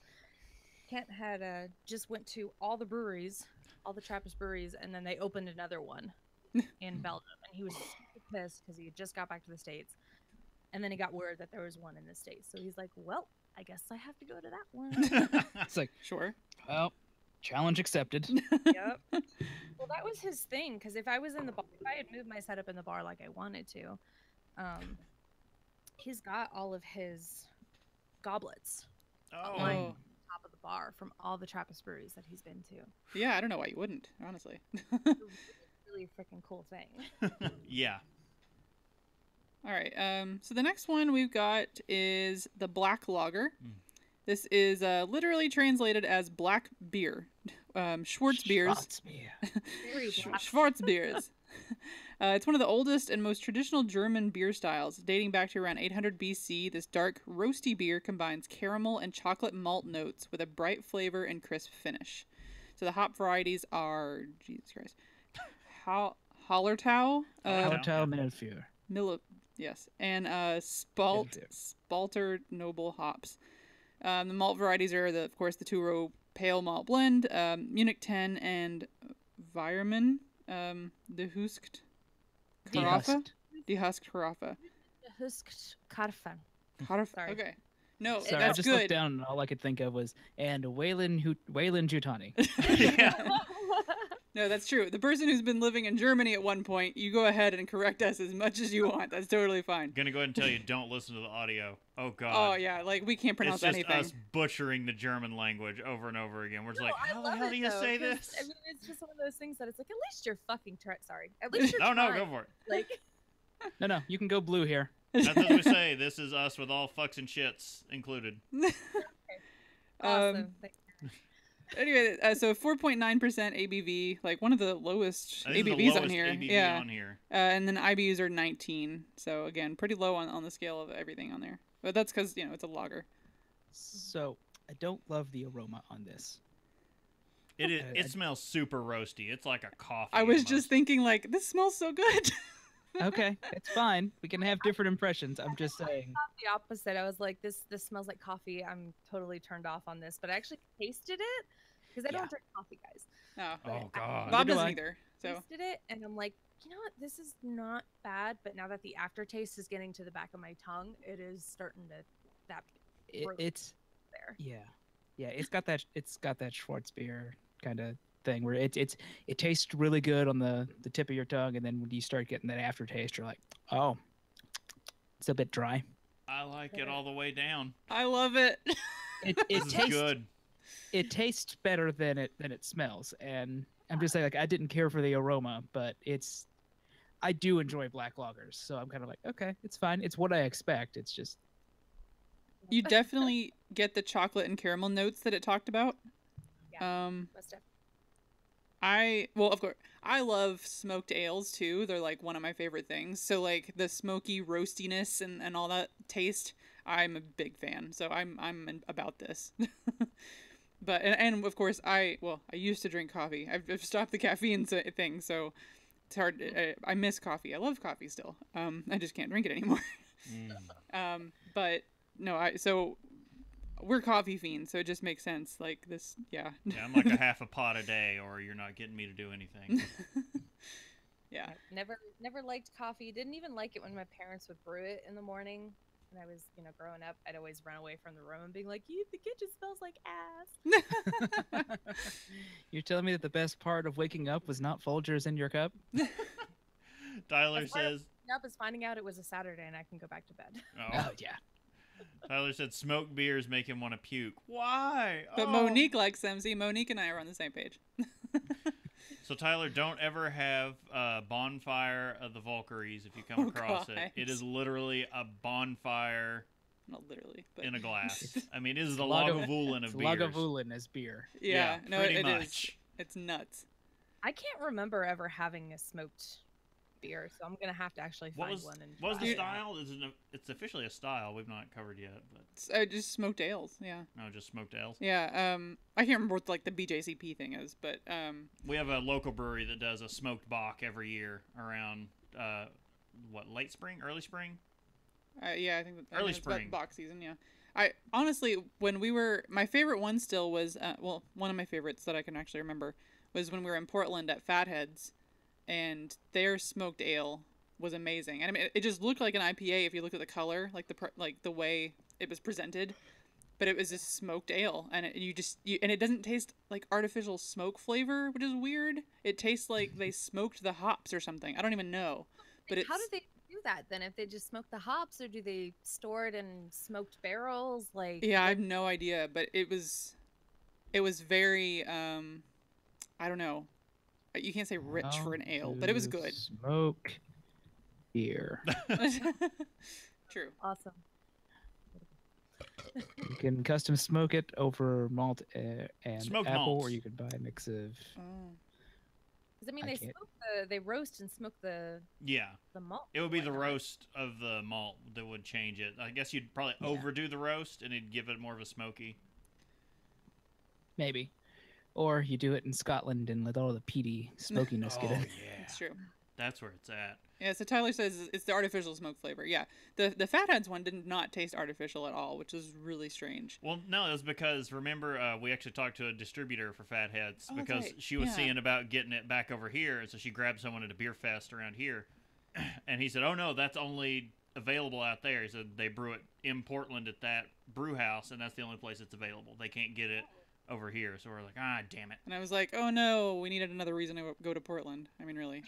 Kent had just went to all the breweries, all the Trappist breweries, and then they opened another one in Belgium, and he was super pissed because he had just got back to the States, and then he got word that there was one in the States, so he's like, "Well, I guess I have to go to that one." It's like, Sure. well, challenge accepted. Yep. Well, that was his thing because if I was in the bar, if I had moved my setup in the bar like I wanted to, he's got all of his goblets Oh, Like- Oh. top of the bar from all the Trappist breweries that he's been to. Yeah, I don't know why you wouldn't, honestly. It's a really freaking cool thing. yeah. All right. So the next one we've got is the Black Lager. Mm. This is literally translated as black beer. Schwarz beers. Schwarzbier. Very black. Schwarzbiers. It's one of the oldest and most traditional German beer styles. Dating back to around 800 BC, this dark, roasty beer combines caramel and chocolate malt notes with a bright flavor and crisp finish. So the hop varieties are, Jesus Christ, Hallertau, Hallertau. Hallertau Milfeur. yes, and Spalter Noble hops. The malt varieties are of course the 2-row pale malt blend, Munich 10 and Weirmann, the Husked Carafa. Dehusked Carafa. Husked Karfen. Sorry. Okay. No, Sorry, I that's just good. looked down and all I could think of was and Wayland Jutani. Yeah. No, that's true. The person who's been living in Germany at one point, you go ahead and correct us as much as you want. That's totally fine. Gonna go ahead and tell you, don't listen to the audio. Oh God. Oh yeah, like we can't pronounce it's just anything. us butchering the German language over and over again. We're just like, I how the love hell it, do you though, say 'cause, this? I mean, it's just one of those things that it's like, at least you're fucking sorry. At least you're No, trying. go for it. Like, No, you can go blue here. That's what we say. This is us with all fucks and shits included. awesome. Thank you. Anyway, so 4.9% ABV, like one of the lowest This is the ABVs on lowest here. ABV yeah. on here. And then IBUs are 19. So again, pretty low on the scale of everything on there. But that's because, it's a lager. So I don't love the aroma on this. It smells super roasty. It's like a coffee. I was almost. just thinking, like, this smells so good. Okay, it's fine. We can have different impressions. I'm just saying. The opposite. I was like, this smells like coffee. I'm totally turned off on this, but I actually tasted it because I don't drink coffee, guys. Oh God. Bob Neither do doesn't I. either. So Tasted it, and I'm like, you know what? This is not bad. But now that the aftertaste is getting to the back of my tongue, it is starting to It's there. yeah. It's got that Schwarzbier kind of thing where it tastes really good on the tip of your tongue, and then when you start getting that aftertaste, you're like, oh, it's a bit dry. I like it all the way down. I love it. It This is tastes good. It tastes better than it smells, and I'm just saying, like, I didn't care for the aroma, but I do enjoy black lagers, so I'm kind of like, okay, it's fine. It's what I expect. It's just You definitely get the chocolate and caramel notes that it talked about. Yeah. Must have. Of course, I love smoked ales too. They're like one of my favorite things. So like the smoky roastiness and all that taste, I'm a big fan. So I'm about this. But and of course I used to drink coffee. I've stopped the caffeine thing, so it's hard. I miss coffee. I love coffee still. I just can't drink it anymore. But no, so we're coffee fiends, so it just makes sense. Like this, yeah. Yeah, I'm like a half a pot a day, or you're not getting me to do anything. Yeah. Never liked coffee. Didn't even like it when my parents would brew it in the morning. When I was, growing up, I'd always run away from the room and being like, the kitchen smells like ass. You're telling me that the best part of waking up was not Folgers in your cup? Tyler says. Up is finding out it was a Saturday and I can go back to bed. Oh yeah. Tyler said smoked beers make him want to puke. Why? But Monique likes them. See, Monique and I are on the same page. So Tyler, don't ever have Bonfire of the Valkyries if you come across God. it. It is literally a bonfire Not literally, but in a glass. I mean, it is the Lagavulin Lagavulin of beers. Lagavulin is beer. yeah, no, pretty it is. much. It's nuts. I can't remember ever having a smoked beer, so I'm gonna have to actually What find was, one and what was try the it. style? It's officially a style we've not covered yet, but Just smoked ales. Yeah. no, just smoked ales. Yeah. I can't remember what like the BJCP thing is, but We have a local brewery that does a smoked bock every year around late spring, early spring. Yeah, I think that Early it's about spring. box season. Yeah. I honestly, when we were, my favorite one still was one of my favorites that I can actually remember was when we were in Portland at Fatheads, and their smoked ale was amazing. And I mean, it just looked like an IPA if you look at the color, like the way it was presented, but it was a smoked ale, and it doesn't taste like artificial smoke flavor, which is weird. It tastes like they smoked the hops or something. I don't even know. But How do they do that then? If they just smoke the hops, or do they store it in smoked barrels? Like, yeah, I have no idea, but it was very I don't know. You can't say rich for an ale, but it was good. Smoke beer. True. awesome. You can custom smoke it over malt and Smoked apple, malts. or you could buy a mix of. Oh. Because I mean, I they can't- they roast and smoke the Yeah, malt. it would be the whatnot. roast of the malt that would change it. I guess you'd probably Yeah. overdo the roast, and it'd give it more of a smoky. Maybe. Or you do it in Scotland and let all the peaty smokiness get in. yeah. It's true. That's where it's at. Yeah, so Tyler says it's the artificial smoke flavor. Yeah, the Fatheads one did not taste artificial at all, which is really strange. Well, no, it was because, remember, we actually talked to a distributor for Fatheads Oh, that's because right. she was Yeah. seeing about getting it back over here, and so she grabbed someone at a beer fest around here, and he said, oh, no, that's only available out there. He said they brew it in Portland at that brew house, and that's the only place it's available. They can't get it over here, so we're like, ah, damn it. And I was like, oh no, we needed another reason to go to Portland. I mean, really.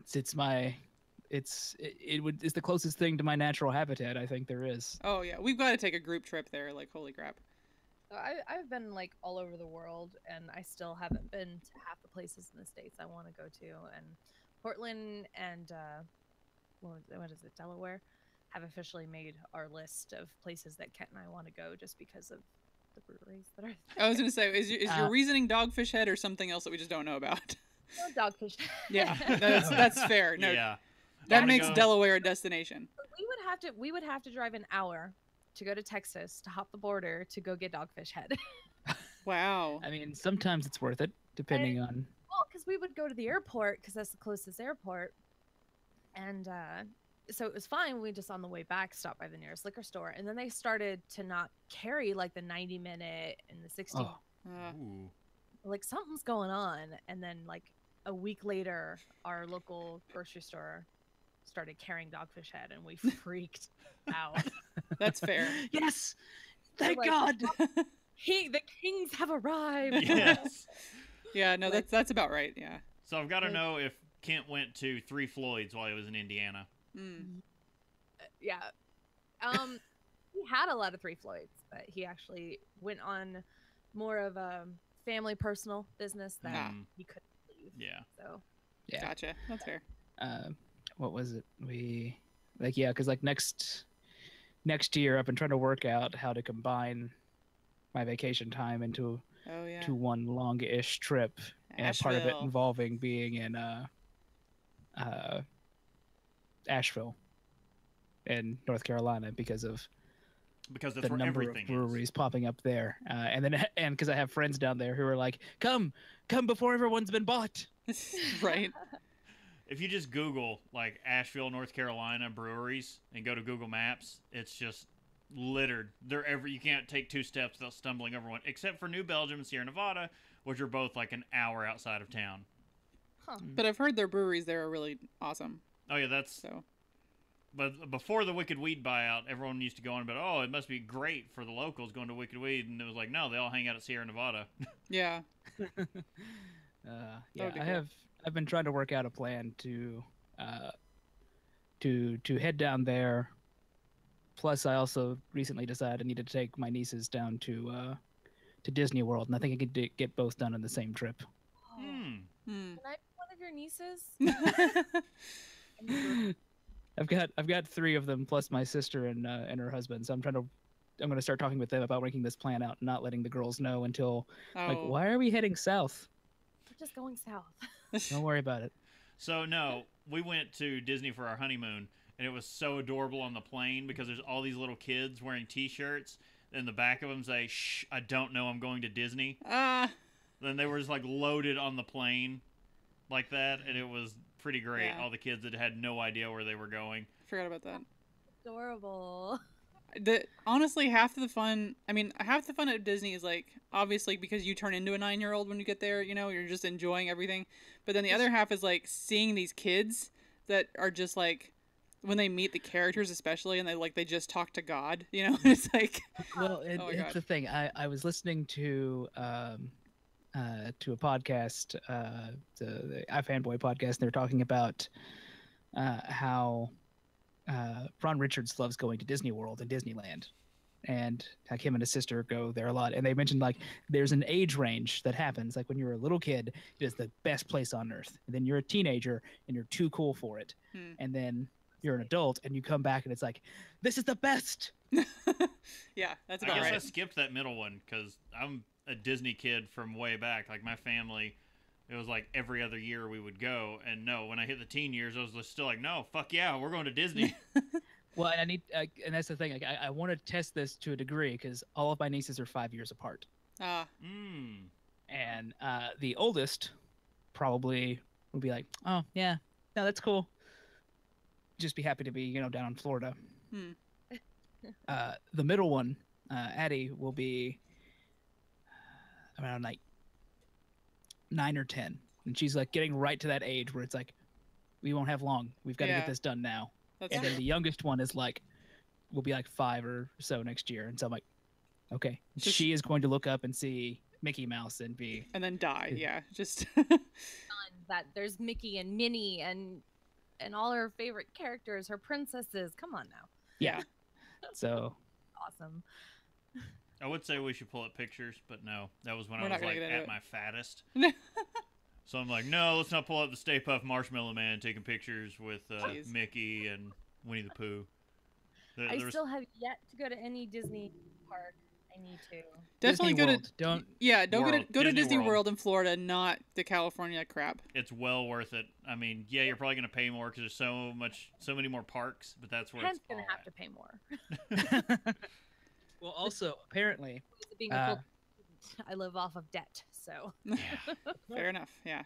It's the closest thing to my natural habitat I think there is. Oh yeah, we've got to take a group trip there. Like, holy crap. So I've been like all over the world, and I still haven't been to half the places in the States I want to go to. And Portland and what is it, Delaware, have officially made our list of places that Kent and I want to go just because of the breweries that are there. I was gonna say, is your reasoning Dogfish Head or something else that we just don't know about? No, Dogfish. Yeah, that's fair. No, Yeah. that I makes wanna go- Delaware a destination. We would have to drive an hour to go to Texas to hop the border to go get Dogfish Head. Wow. I mean, sometimes it's worth it, depending on. Well, because we would go to the airport because that's the closest airport, and so it was fine. We just on the way back stopped by the nearest liquor store, and then they started to not carry like the 90-minute and the 60. Oh. Ooh. Like something's going on, and then like a week later, our local grocery store started carrying Dogfish Head, and we freaked out. That's fair. Yes, thank Like- God. The kings have arrived. Yes. Yeah, no, Like- that's about right. Yeah. So I've got to Like- know if Kent went to Three Floyds while he was in Indiana. Mm. Yeah. He had a lot of Three Floyds, but he actually went on more of a family personal business that Mm. he couldn't leave. Yeah. So Yeah. Gotcha. That's fair. What was it? Because like next year, I've been trying to work out how to combine my vacation time into Oh yeah. to one long-ish trip, and part of it Asheville. involving being in Asheville, in North Carolina, because that's That's the where number of everything breweries popping up there, and because I have friends down there who are like, come before everyone's been bought. Right. If you just Google like Asheville, North Carolina breweries and go to Google Maps, it's just littered. You can't take 2 steps without stumbling over one, except for New Belgium and Sierra Nevada, which are both like an hour outside of town. But I've heard their breweries there are really awesome. Oh yeah, that's. So But before the Wicked Weed buyout, everyone used to go on about, oh, it must be great for the locals going to Wicked Weed, and it was like, no, they all hang out at Sierra Nevada. yeah. Yeah, would be cool. I've been trying to work out a plan to head down there. Plus, I also recently decided I needed to take my nieces down to Disney World, and I think I could get both done on the same trip. Hmm. Hmm. Can I be one of your nieces? I've got 3 of them plus my sister and her husband, so I'm going to start talking with them about working this plan out and not letting the girls know until like, Oh. why are we heading south? We're just going south. Don't worry about it. So, no, we went to Disney for our honeymoon, and it was so adorable on the plane because there's all these little kids wearing T-shirts, and the back of them say, shh, I don't know I'm going to Disney. Ah. Then they were just like loaded on the plane like that, and it was pretty great. Yeah. All the kids that had no idea where they were going. Forgot about that. Adorable. Honestly, half the fun at Disney is like, obviously because you turn into a 9-year-old when you get there, you're just enjoying everything. But then the other half is like seeing these kids that are just like, when they meet the characters especially, and they just talk to God, it's like, Well, Oh my it's God. the thing. I was listening to a podcast, the iFanboy podcast, and they're talking about how Ron Richards loves going to Disney World and Disneyland, and like him and his sister go there a lot. And they mentioned like there's an age range that happens. Like when you're a little kid, it is the best place on earth. And then you're a teenager and you're too cool for it. Hmm. And then you're an adult and you come back and it's like, this is the best. yeah, that's I about guess I right. skipped that middle one because I'm a Disney kid from way back. Like my family, it was like every other year we would go. And no, when I hit the teen years, I was just still like, no, fuck yeah, we're going to Disney. Well, and I need, and that's the thing. Like, I want to test this to a degree because all of my nieces are 5 years apart, Ah. Mm. and the oldest, probably will be like, oh yeah, no, that's cool. Just be happy to be, down in Florida. Hmm. The middle one, Addie, will be around like 9 or 10, and she's like getting right to that age where it's like, we won't have long. We've got to Yeah. get this done now. That's And true. then the youngest one is like, will be like 5 or so next year, and so I'm like, okay, Just- she is going to look up and see Mickey Mouse and be And then die. Yeah. Just. That there's Mickey and Minnie and all her favorite characters, her princesses. Come on now. yeah. So Awesome. I would say we should pull up pictures, but no, that was when We're I not was gonna like get into at it. my fattest. So I'm like, no, let's not pull up the Stay Puft Marshmallow Man taking pictures with Jeez. Mickey and Winnie the Pooh. I There was- still have yet to go to any Disney park. I need to. Definitely Disney go World. to. Don't Yeah, don't World. go to Disney Disney World. World in Florida, not the California crap. it's well worth it. I mean, yeah, you're probably gonna pay more because there's so many more parks, but that's where Ken's it's gonna all have at. to pay more. well, also apparently, Being a full student, I live off of debt, so. Yeah. Fair enough. Yeah.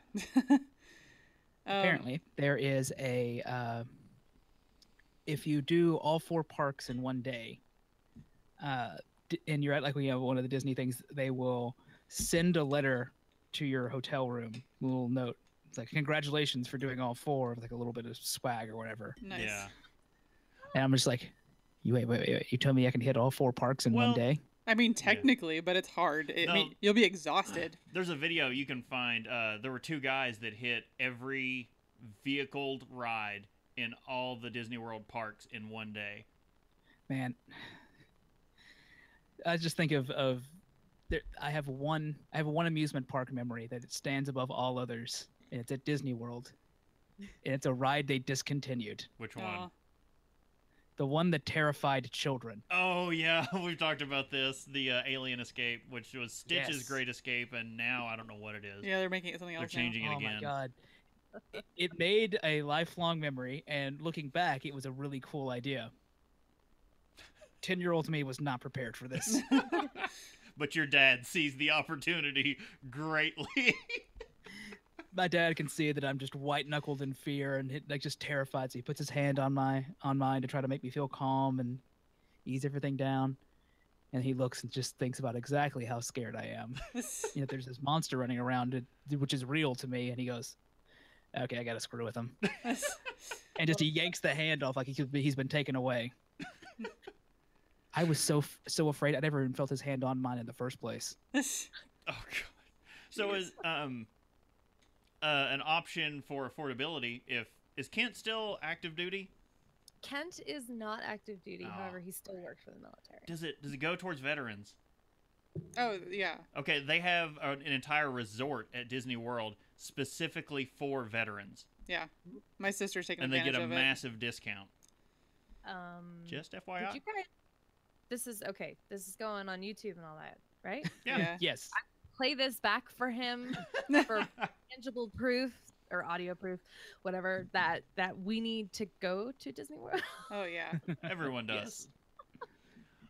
apparently there is a if you do all 4 parks in one day, and you're at like one of the Disney things, they will send a letter to your hotel room, a little note. It's like, congratulations for doing all 4, with like a little bit of swag or whatever. Nice. Yeah. And I'm just like, you wait. You told me I can hit all 4 parks in Well, one day? I mean, technically, but it's hard. I No. mean, you'll be exhausted. There's a video you can find. There were 2 guys that hit every vehicled ride in all the Disney World parks in one day. Man, I just think of there, I have one amusement park memory that it stands above all others, and it's at Disney World, and it's a ride they discontinued. Which Aw. one? The one that terrified children. Oh yeah, we've talked about this. The Alien Escape, which was Stitch's Yes. Great Escape, and now I don't know what it is. Yeah, they're making it something They're else. now. changing it Oh again. my god. It made a lifelong memory, and looking back, it was a really cool idea. 10-year-old me was not prepared for this. But your dad sees the opportunity greatly. My dad can see that I'm just white knuckled in fear and like just terrified. So he puts his hand on mine to try to make me feel calm and ease everything down. And he looks and just thinks about exactly how scared I am. There's this monster running around, which is real to me. And he goes, "Okay, I gotta screw with him." And just he yanks the hand off like he's been taken away. I was so afraid. I never even felt his hand on mine in the first place. Oh god. So is an option for affordability is Kent still active duty? Kent is not active duty, Oh. however, he still works for the military. Does it go towards veterans? Oh yeah. Okay, they have an entire resort at Disney World specifically for veterans, Yeah. My sister's taking and they advantage get a of it. massive discount. Just Did FYI. you guys? This is okay. This is going on YouTube and all that, right? Yeah. Yes. Play this back for him for tangible proof or audio proof, whatever, that we need to go to Disney World. Oh yeah. Everyone does. Yes.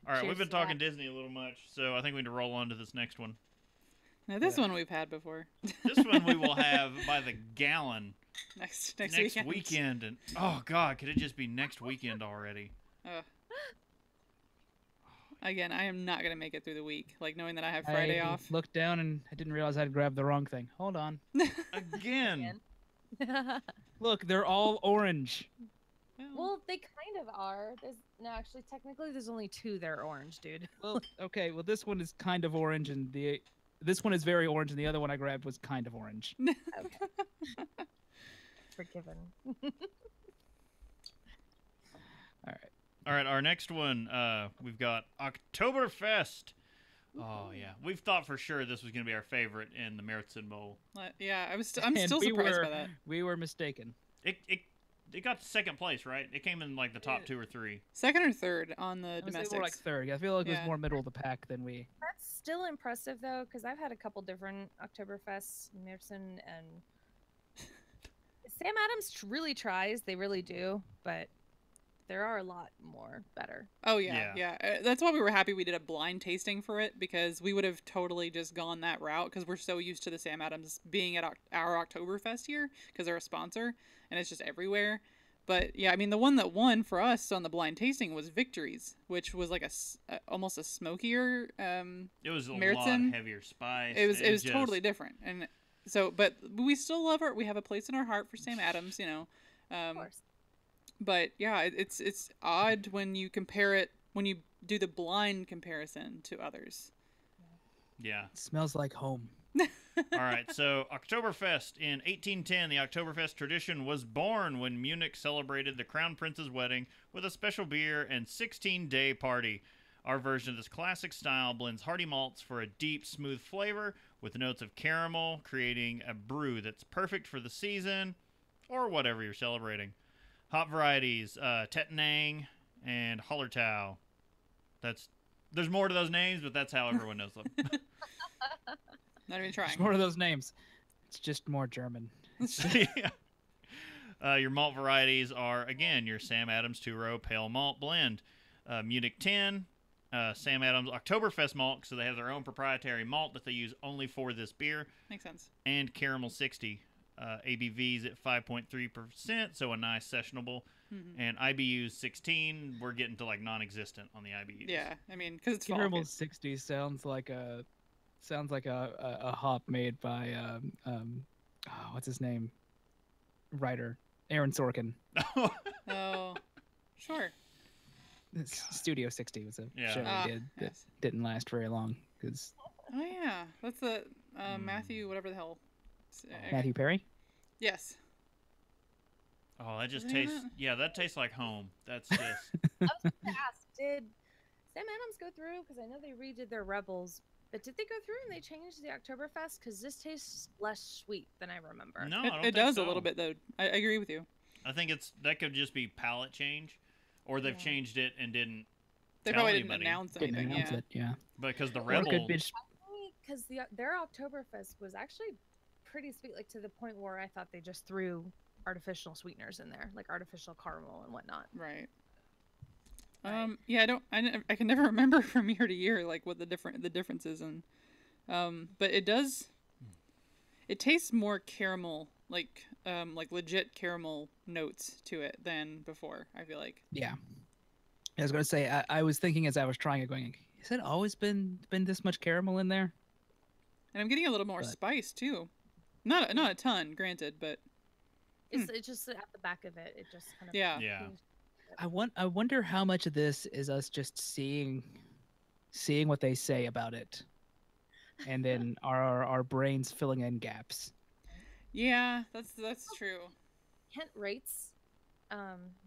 All right, we've Cheers been to talking that. Disney a little much, so I think we need to roll on to this next one. Now this Yeah. one we've had before. This one we will have by the gallon next next weekend. weekend, and oh god, could it just be next weekend already? Again, I am not gonna make it through the week. Like knowing that I have Friday I off. looked down and I didn't realize I'd grabbed the wrong thing. Hold on. Again. Look, they're all orange. Well, they kind of are. There's no, actually, technically, there's only 2 that are orange, dude. Well, okay. Well, this one is kind of orange, and this one is very orange, and the other one I grabbed was kind of orange. Okay. Forgiven. All right, our next one, we've got Oktoberfest. Oh yeah, we've thought for sure this was gonna be our favorite in the Meritzen Bowl. Yeah, I'm And still we surprised were, by that. We were mistaken. It got to second place, right? It came in like the top 2 or 3. Second or third on the I would say domestics. we're like third. I feel like it was Yeah. more middle of the pack than we. That's still impressive, though, because I've had a couple different Oktoberfests, Märzen, and Sam Adams really tries. They really do, but there are a lot more better. Oh yeah. That's why we were happy we did a blind tasting for it, because we would have totally just gone that route, because we're so used to the Sam Adams being at our Oktoberfest here, because they're a sponsor and it's just everywhere. But yeah, I mean, the one that won for us on the blind tasting was Victories, which was like almost a smokier. It was a Meritzen. lot heavier spice. It was totally different, and so, but we still love her. We have a place in our heart for Sam Adams, you know. Of course. But yeah, it's odd when you compare it, when you do the blind comparison to others. Yeah. It smells like home. All right, so Oktoberfest. In 1810, the Oktoberfest tradition was born when Munich celebrated the Crown Prince's wedding with a special beer and 16-day party. Our version of this classic style blends hearty malts for a deep, smooth flavor with notes of caramel, creating a brew that's perfect for the season or whatever you're celebrating. Hop varieties, Tettnang and Hallertau. There's more to those names, but that's how everyone knows them. Not even trying. It's more of those names. It's just more German. Yeah. Your malt varieties are, again, your Sam Adams 2-row pale malt blend. Munich 10, Sam Adams Oktoberfest malt, so they have their own proprietary malt that they use only for this beer. Makes sense. And Caramel 60. ABVs at 5.3%, so a nice sessionable. Mm-hmm. And IBUs 16, we're getting to like non-existent on the IBUs. Yeah, I mean, because it's Caramel fall. 60 sounds like a hop made by what's his name? Writer Aaron Sorkin. Oh, sure. Studio 60 was a show he did that yes. didn't last very long because Oh yeah, that's the Matthew, whatever the hell. Matthew Perry. Yes. Oh, that just Isn't tastes. it? Yeah, that tastes like home. That's just. I was gonna ask, did Sam Adams go through? Because I know they redid their Rebels, but did they go through and they changed the Oktoberfest? Because this tastes less sweet than I remember. No, I don't It think does so. a little bit though. I agree with you. I think that could just be palette change, or they've Yeah. changed it and didn't. They tell probably anybody. didn't announce Didn't anything. announce Yeah. it. Yeah. Because the Or it Rebel. could be just Because their Oktoberfest was actually pretty sweet, like to the point where I thought they just threw artificial sweeteners in there, like artificial caramel and whatnot. Right. Right. Yeah, I can never remember from year to year like what the differences, and but it tastes more caramel, like legit caramel notes to it than before, I feel like. yeah. I was gonna say I was thinking as I was trying it, going, has it always been this much caramel in there? And I'm getting a little more But- spice too. Not a ton, granted, but It's just at the back of it. It just kind of Yeah. Yeah. I wonder how much of this is us just seeing what they say about it, and then our brains filling in gaps. yeah, that's true. Kent rates.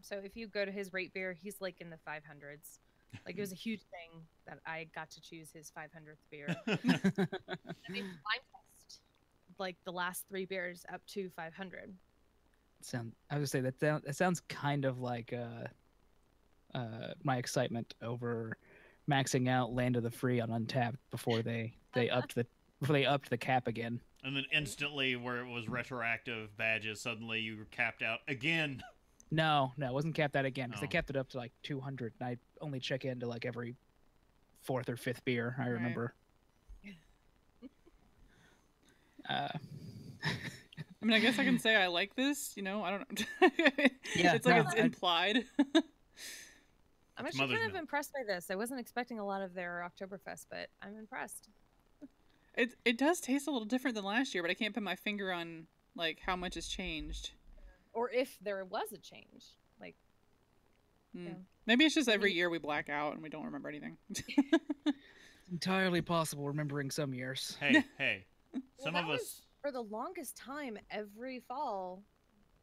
So if you go to his rate beer, he's like in the 500s. Like it was a huge thing that I got to choose his 500th beer. I mean, blind test, like the last 3 beers up to 500. I would say that sounds kind of like my excitement over maxing out Land of the Free on Untapped before they upped the cap again. And then instantly, where it was retroactive badges, suddenly you were capped out again. No, it wasn't capped out again because Oh. they capped it up to like 200, and I only check into like every 4th or 5th beer. I Right. remember. I mean, I guess I can say I like this. You know, I don't. Yeah, it's like no, it's I- implied. I'm It's actually Mother's kind of Milk. impressed by this. I wasn't expecting a lot of their Oktoberfest, but I'm impressed. It does taste a little different than last year, but I can't put my finger on like how much has changed. Or if there was a change. Like, Yeah. Maybe it's just every year we black out and we don't remember anything. Entirely possible remembering some years. Hey. Some that of was- us. for the longest time, every fall,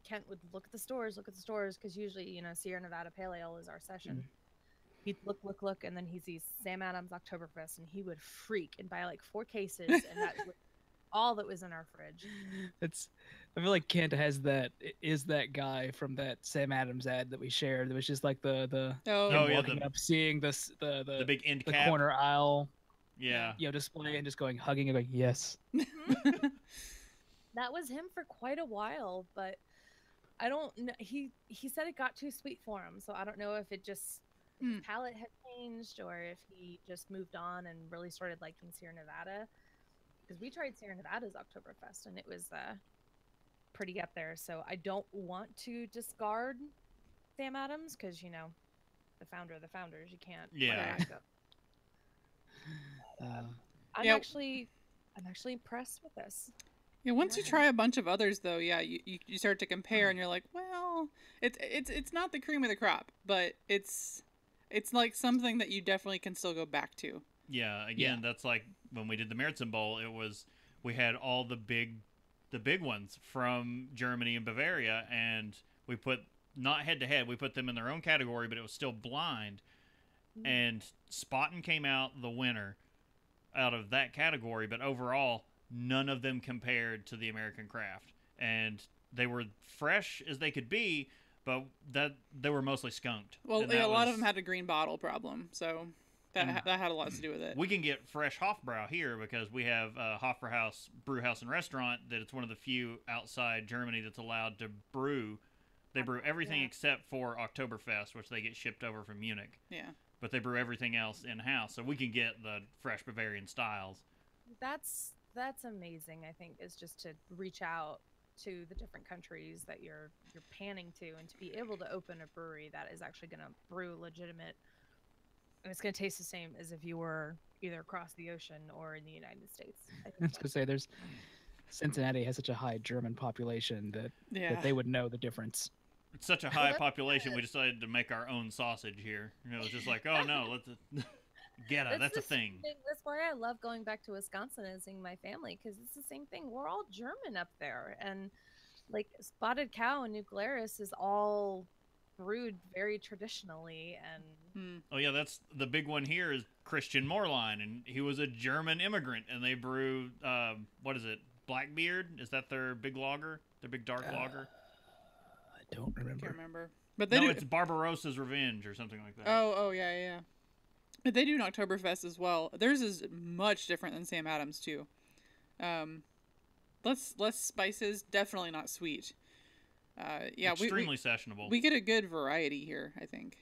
Kent would look at the stores, because usually, Sierra Nevada Pale Ale is our session. He'd look, and then he sees Sam Adams Oktoberfest, and he would freak and buy like 4 cases, and that was all that was in our fridge. I feel like Kent is that guy from that Sam Adams ad that we shared. That was just like the Oh, Oh, yeah, walking up, seeing The big end the cap. corner aisle, Yeah. display, and just hugging and going, yes. That was him for quite a while, but I don't know. He said it got too sweet for him, so I don't know if it just his palate had changed or if he just moved on and really started liking Sierra Nevada. Because we tried Sierra Nevada's Oktoberfest and it was pretty up there. So I don't want to discard Sam Adams because the founder of the founders. You can't. Yeah. I'm actually impressed with this. Yeah, once you try a bunch of others, though, yeah, you start to compare, and you're like, well, it's not the cream of the crop, but it's like something that you definitely can still go back to. Yeah, again, that's like when we did the Märzen Bowl. We had all the big ones from Germany and Bavaria, and we put not head to head. We put them in their own category, but it was still blind. And Spaten came out the winner out of that category, but overall, none of them compared to the American craft, and they were fresh as they could be, but they were mostly skunked. Well, yeah, a lot of them had a green bottle problem, so that had a lot to do with it. We can get fresh Hofbrau here because we have Hofbrauhaus Brew House and Restaurant that it's one of the few outside Germany that's allowed to brew. They brew everything except for Oktoberfest, which they get shipped over from Munich. Yeah. But they brew everything else in-house, so we can get the fresh Bavarian styles. That's amazing. I think is just to reach out to the different countries that you're panning to, and to be able to open a brewery that is actually going to brew legitimate, and it's going to taste the same as if you were either across the ocean or in the United States. I was going to say, Cincinnati has such a high German population that they would know the difference. It's such a high population, we decided to make our own sausage here. It's just like, oh no, let's that's a thing. That's why I love going back to Wisconsin and seeing my family, because it's the same thing. We're all German up there, and like Spotted Cow and New Glarus is all brewed very traditionally. And oh yeah, that's the big one here is Christian Moorlein, and he was a German immigrant, and they brew what is it, Blackbeard? Is that their big lager, their big dark lager? I don't remember. Can't remember. But it's Barbarossa's Revenge or something like that. Oh yeah. But they do an Oktoberfest as well. Theirs is much different than Sam Adams too. Less spices, definitely not sweet. Extremely sessionable. We get a good variety here, I think.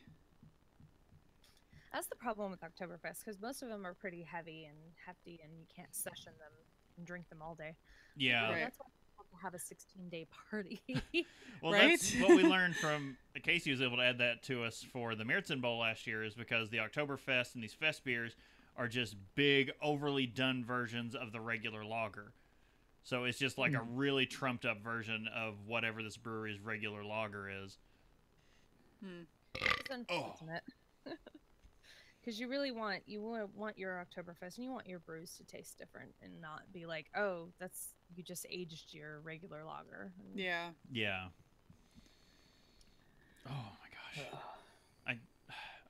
That's the problem with Oktoberfest, because most of them are pretty heavy and hefty, and you can't session them and drink them all day. Yeah. Right. That's why people have a 16-day party. Well, right? That's what we learned from Casey was able to add that to us for the Märzen Bowl last year, is because the Oktoberfest and these fest beers are just big, overly done versions of the regular lager. So it's just like a really trumped up version of whatever this brewery's regular lager is. It's unfortunate. Because you really want your Oktoberfest, and you want your brews to taste different and not be like, oh, you just aged your regular lager. Yeah. Yeah. Oh my gosh.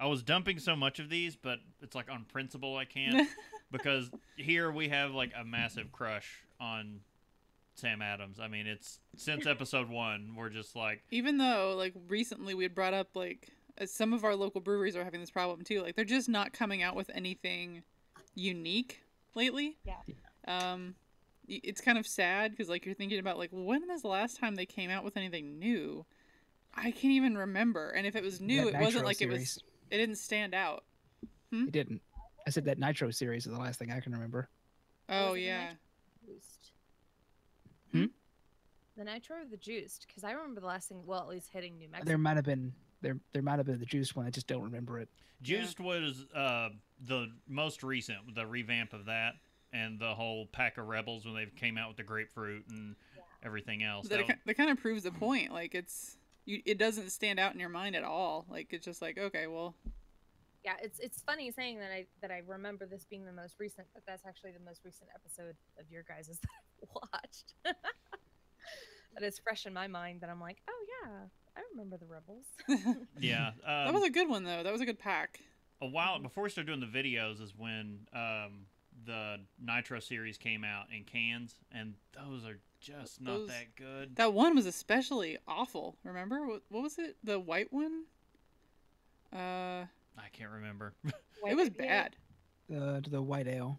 I was dumping so much of these, but it's like on principle I can't, because here we have like a massive crush on Sam Adams. I mean, it's since episode 1, we're just like, even though like recently we had brought up like some of our local breweries are having this problem too. Like they're just not coming out with anything unique lately. Yeah. It's kind of sad because like you're thinking about like, when was the last time they came out with anything new? I can't even remember. And if it was new, it wasn't like series. It didn't stand out. It didn't. I said that Nitro series is the last thing I can remember. Oh yeah. The Nitro or the Juiced? Because I remember the last thing. Well, at least hitting New Mexico. There might have been the Juiced one. I just don't remember it. Juiced was the most recent, the revamp of that, and the whole pack of Rebels when they came out with the grapefruit and everything else. That kind of proves the point. Like it doesn't stand out in your mind at all. Like it's just like, okay, well. Yeah, it's funny saying that I remember this being the most recent, but that's actually the most recent episode of your guys' that I've watched. That is fresh in my mind. That I'm like, oh yeah, I remember the Rebels. Yeah, that was a good one though. That was a good pack. A while before we started doing the videos is when the Nitro series came out in cans, and those are just not that good. That one was especially awful. Remember what was it? The white one? I can't remember. It was bad. The white ale.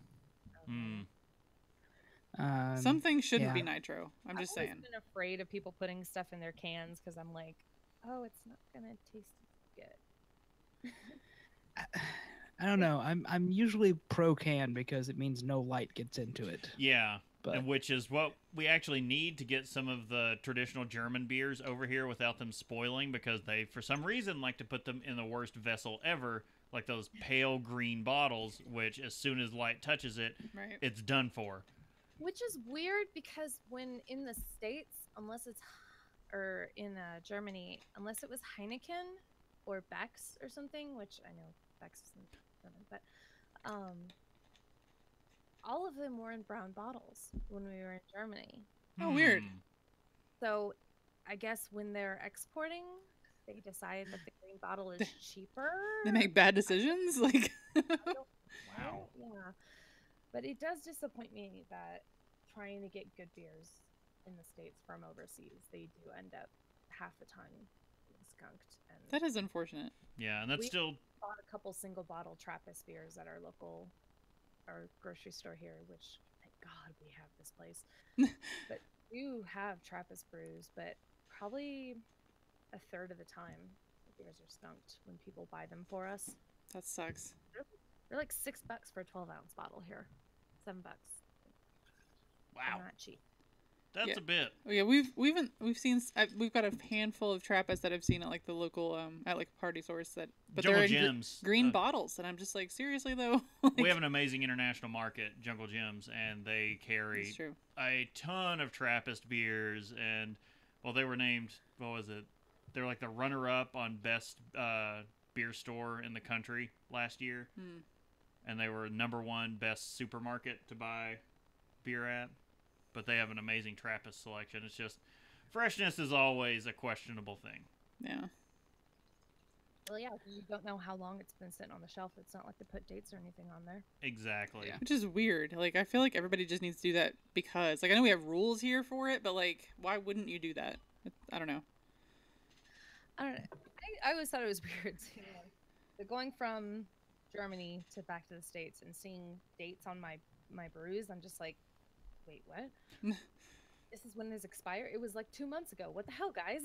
Some things shouldn't be yeah. nitro. I'm just I've always saying. been afraid of people putting stuff in their cans because I'm like, oh, it's not gonna taste good. I don't know. I'm usually pro can because it means no light gets into it. Yeah, But and which is what we actually need to get some of the traditional German beers over here without them spoiling, because they, for some reason, like to put them in the worst vessel ever, like those pale green bottles, which as soon as light touches it, Right. it's done for. Which is weird because when in the States, unless it's, or in Germany, unless it was Heineken or Beck's or something, which I know Beck's isn't German, but all of them were in brown bottles when we were in Germany. Oh, weird. So I guess when they're exporting, they decide that the green bottle is cheaper. They make bad decisions. Like, Wow. Yeah. But it does disappoint me that trying to get good beers in the States from overseas, they do end up half the time being skunked. And that is unfortunate. Yeah, and that's We- still bought a couple single bottle Trappist beers at our grocery store here, which thank God we have this place. But we do have Trappist brews, but probably a third of the time the beers are skunked when people buy them for us. That sucks. They're like $6 for a 12-ounce bottle here. $7. They're wow. not cheap. That's Yeah. a bit. Oh yeah, we've seen we've got a handful of Trappists that I've seen at like the local at like party stores that, but Jungle they're in Gyms. green bottles, and I'm just like, seriously though. We have an amazing international market, Jungle Gyms, and they carry It's true. a ton of Trappist beers. And well, they were named, what was it? They're like the runner-up on best beer store in the country last year, and they were #1 best supermarket to buy beer at. But they have an amazing Trappist selection. It's just, freshness is always a questionable thing. Yeah. Well, yeah, you don't know how long it's been sitting on the shelf. It's not like they put dates or anything on there. Exactly. Which is weird. Like, I feel like everybody just needs to do that because, like, I know we have rules here for it, but like, why wouldn't you do that? I don't know. I don't know. I always thought it was weird seeing like, going from Germany to back to the States and seeing dates on my brews. I'm just like, wait, what? This is when this expire? It was like 2 months ago. What the hell, guys?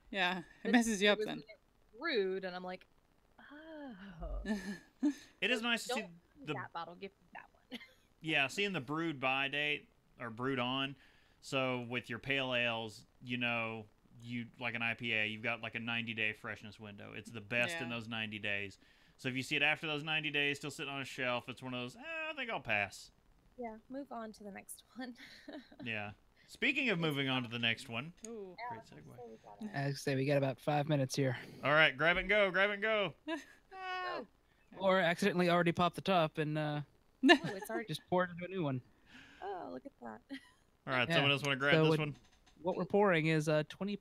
Yeah, it But messes you it up was then. when it brewed, and I'm like, oh. It is nice to see Don't give me the that bottle. Give me that one. yeah, seeing the brewed by date or brewed on. So with your pale ales, you know, you like an IPA, you've got like a 90-day freshness window. It's the best in Yeah. those 90 days. So if you see it after those 90 days, still sitting on a shelf, it's one of those. I think I'll pass. Yeah, move on to the next one. Yeah. Speaking of moving on to the next one, Ooh. great segue. So we gotta- I say we got about 5 minutes here, All right, grab it and go, grab it and go. Oh, or accidentally already popped the top and it's already. just poured into a new one. Oh, look at that. All right, Yeah. someone else want to grab So this what- one? What we're pouring is 20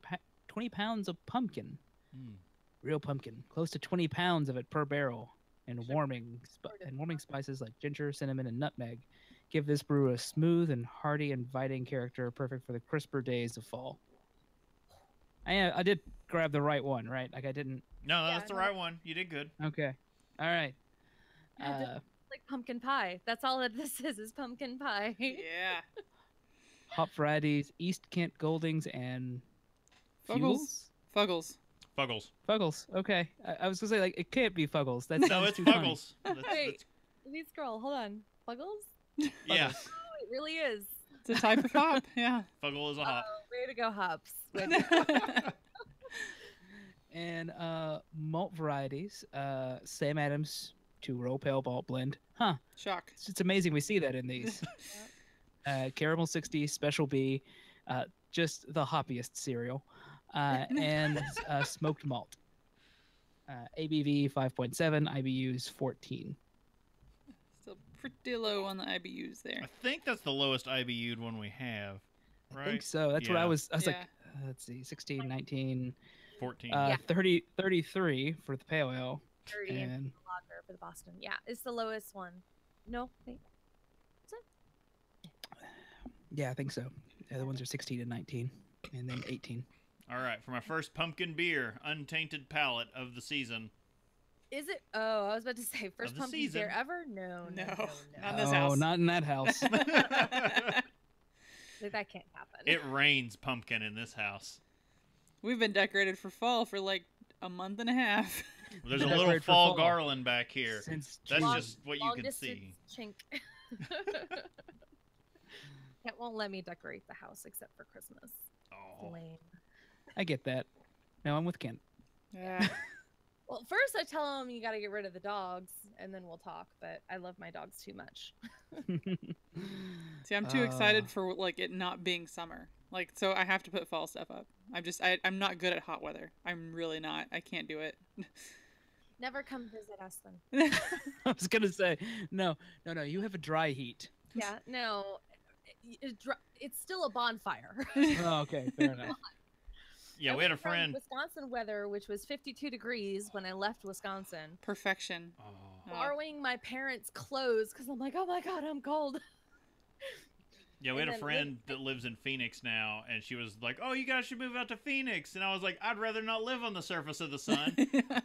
pounds of pumpkin, Mm. real pumpkin, close to 20 pounds of it per barrel, and warming spices like ginger, cinnamon, and nutmeg give this brew a smooth and hearty, inviting character, perfect for the crisper days of fall. I did grab the right one, right? Like I didn't. No, Yeah, that's the no. right one. You did good. Okay, all right. Yeah, this- Uh, Like pumpkin pie. That's all that this is pumpkin pie. Yeah. hop varieties: East Kent Goldings and Fuggles. Fuggles. Fuggles. Fuggles. Okay, I was gonna say like it can't be Fuggles. That's No, it's too funny. Fuggles. That's, Wait, please scroll. Hold on. Fuggles? yeah, Oh, it really is. It's a type of hop. Yeah. Fuggle is a hop. Oh, way to go, hops. And malt varieties: Sam Adams to Row Pale Malt Blend. Huh. Shock. It's amazing we see that in these. Caramel 60 Special B, just the hoppiest cereal, and smoked malt. ABV 5.7, IBUs 14. Still pretty low on the IBUs there. I think that's the lowest IBU'd one we have, I right? think so. That's what I Yeah. was. I was like, Yeah. let's see, 16, 19, 14. 30, 33 for the pale ale, 30 and and lager for the Boston. Yeah, it's the lowest one. No, wait. yeah, I think so. The other ones are 16 and 19, and then 18. All right, for my first pumpkin beer, untainted palate of the season. Is it? Oh, I was about to say first the pumpkin season. there ever? No, no, No, no, not in no. this Oh, house. not in that house. That can't happen. It rains pumpkin in this house. We've been decorated for fall for like a month and a half. There's a Decorate little for fall fall. garland back here. Since That's June. just what you Long can distance see. chink. Cat won't let me decorate the house except for Christmas. Oh. Lame. I get that. No, I'm with Ken. Yeah. Well, first I tell him you got to get rid of the dogs, and then we'll talk. But I love my dogs too much. See, I'm too excited for like it not being summer. Like, so I have to put fall stuff up. I'm not good at hot weather. I'm really not. I can't do it. Never come visit us then. I was gonna say no. You have a dry heat. Yeah, no, it's still a bonfire. Oh, okay, fair enough. Yeah, I we had a went from friend. Wisconsin weather, which was 52 degrees when I left Wisconsin, Perfection. Oh. borrowing my parents' clothes because I'm like, oh my god, I'm cold. Yeah, we had And a then friend that lives in Phoenix now, and she was like, "Oh, you guys should move out to Phoenix." And I was like, "I'd rather not live on the surface of the sun.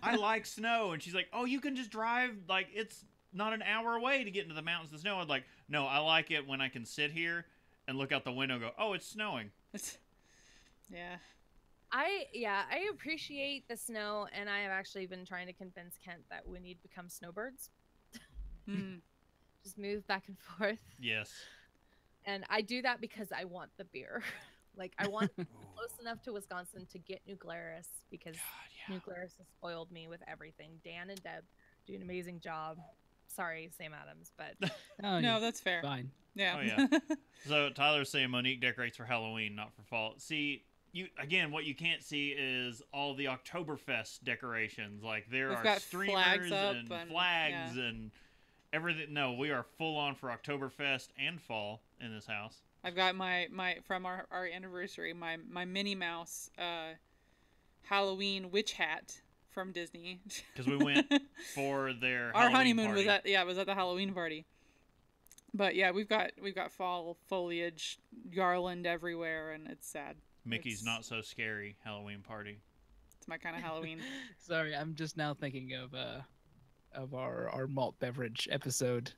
I like snow." And she's like, "Oh, you can just drive, like, it's not an hour away to get into the mountains of snow." I was like, "No, I like it when I can sit here and look out the window and go, oh, it's snowing." Yeah. I appreciate the snow, and I have actually been trying to convince Kent that we need to become snowbirds. Mm. Just move back and forth. Yes. And I do that because I want the beer. Like, I want close enough to Wisconsin to get New Glarus because God, New Glarus has spoiled me with everything. Dan and Deb do an amazing job. Sorry, Sam Adams, but Oh, No, yeah, that's fair. fine. Yeah. Oh, yeah. So Tyler's saying Monique decorates for Halloween, not for fall. See, what you can't see is all the Oktoberfest decorations. Like there We've are got streamers flags up and and- flags and everything. No, we are full on for Oktoberfest and fall in this house. I've got my from our anniversary, my Minnie Mouse Halloween witch hat from Disney. Because we went for their Our Halloween honeymoon party. was at the Halloween party. But yeah, we've got fall foliage, garland everywhere, and it's sad. Mickey's It's- Not So Scary Halloween party. It's my kind of Halloween. Sorry, I'm just now thinking of our malt beverage episode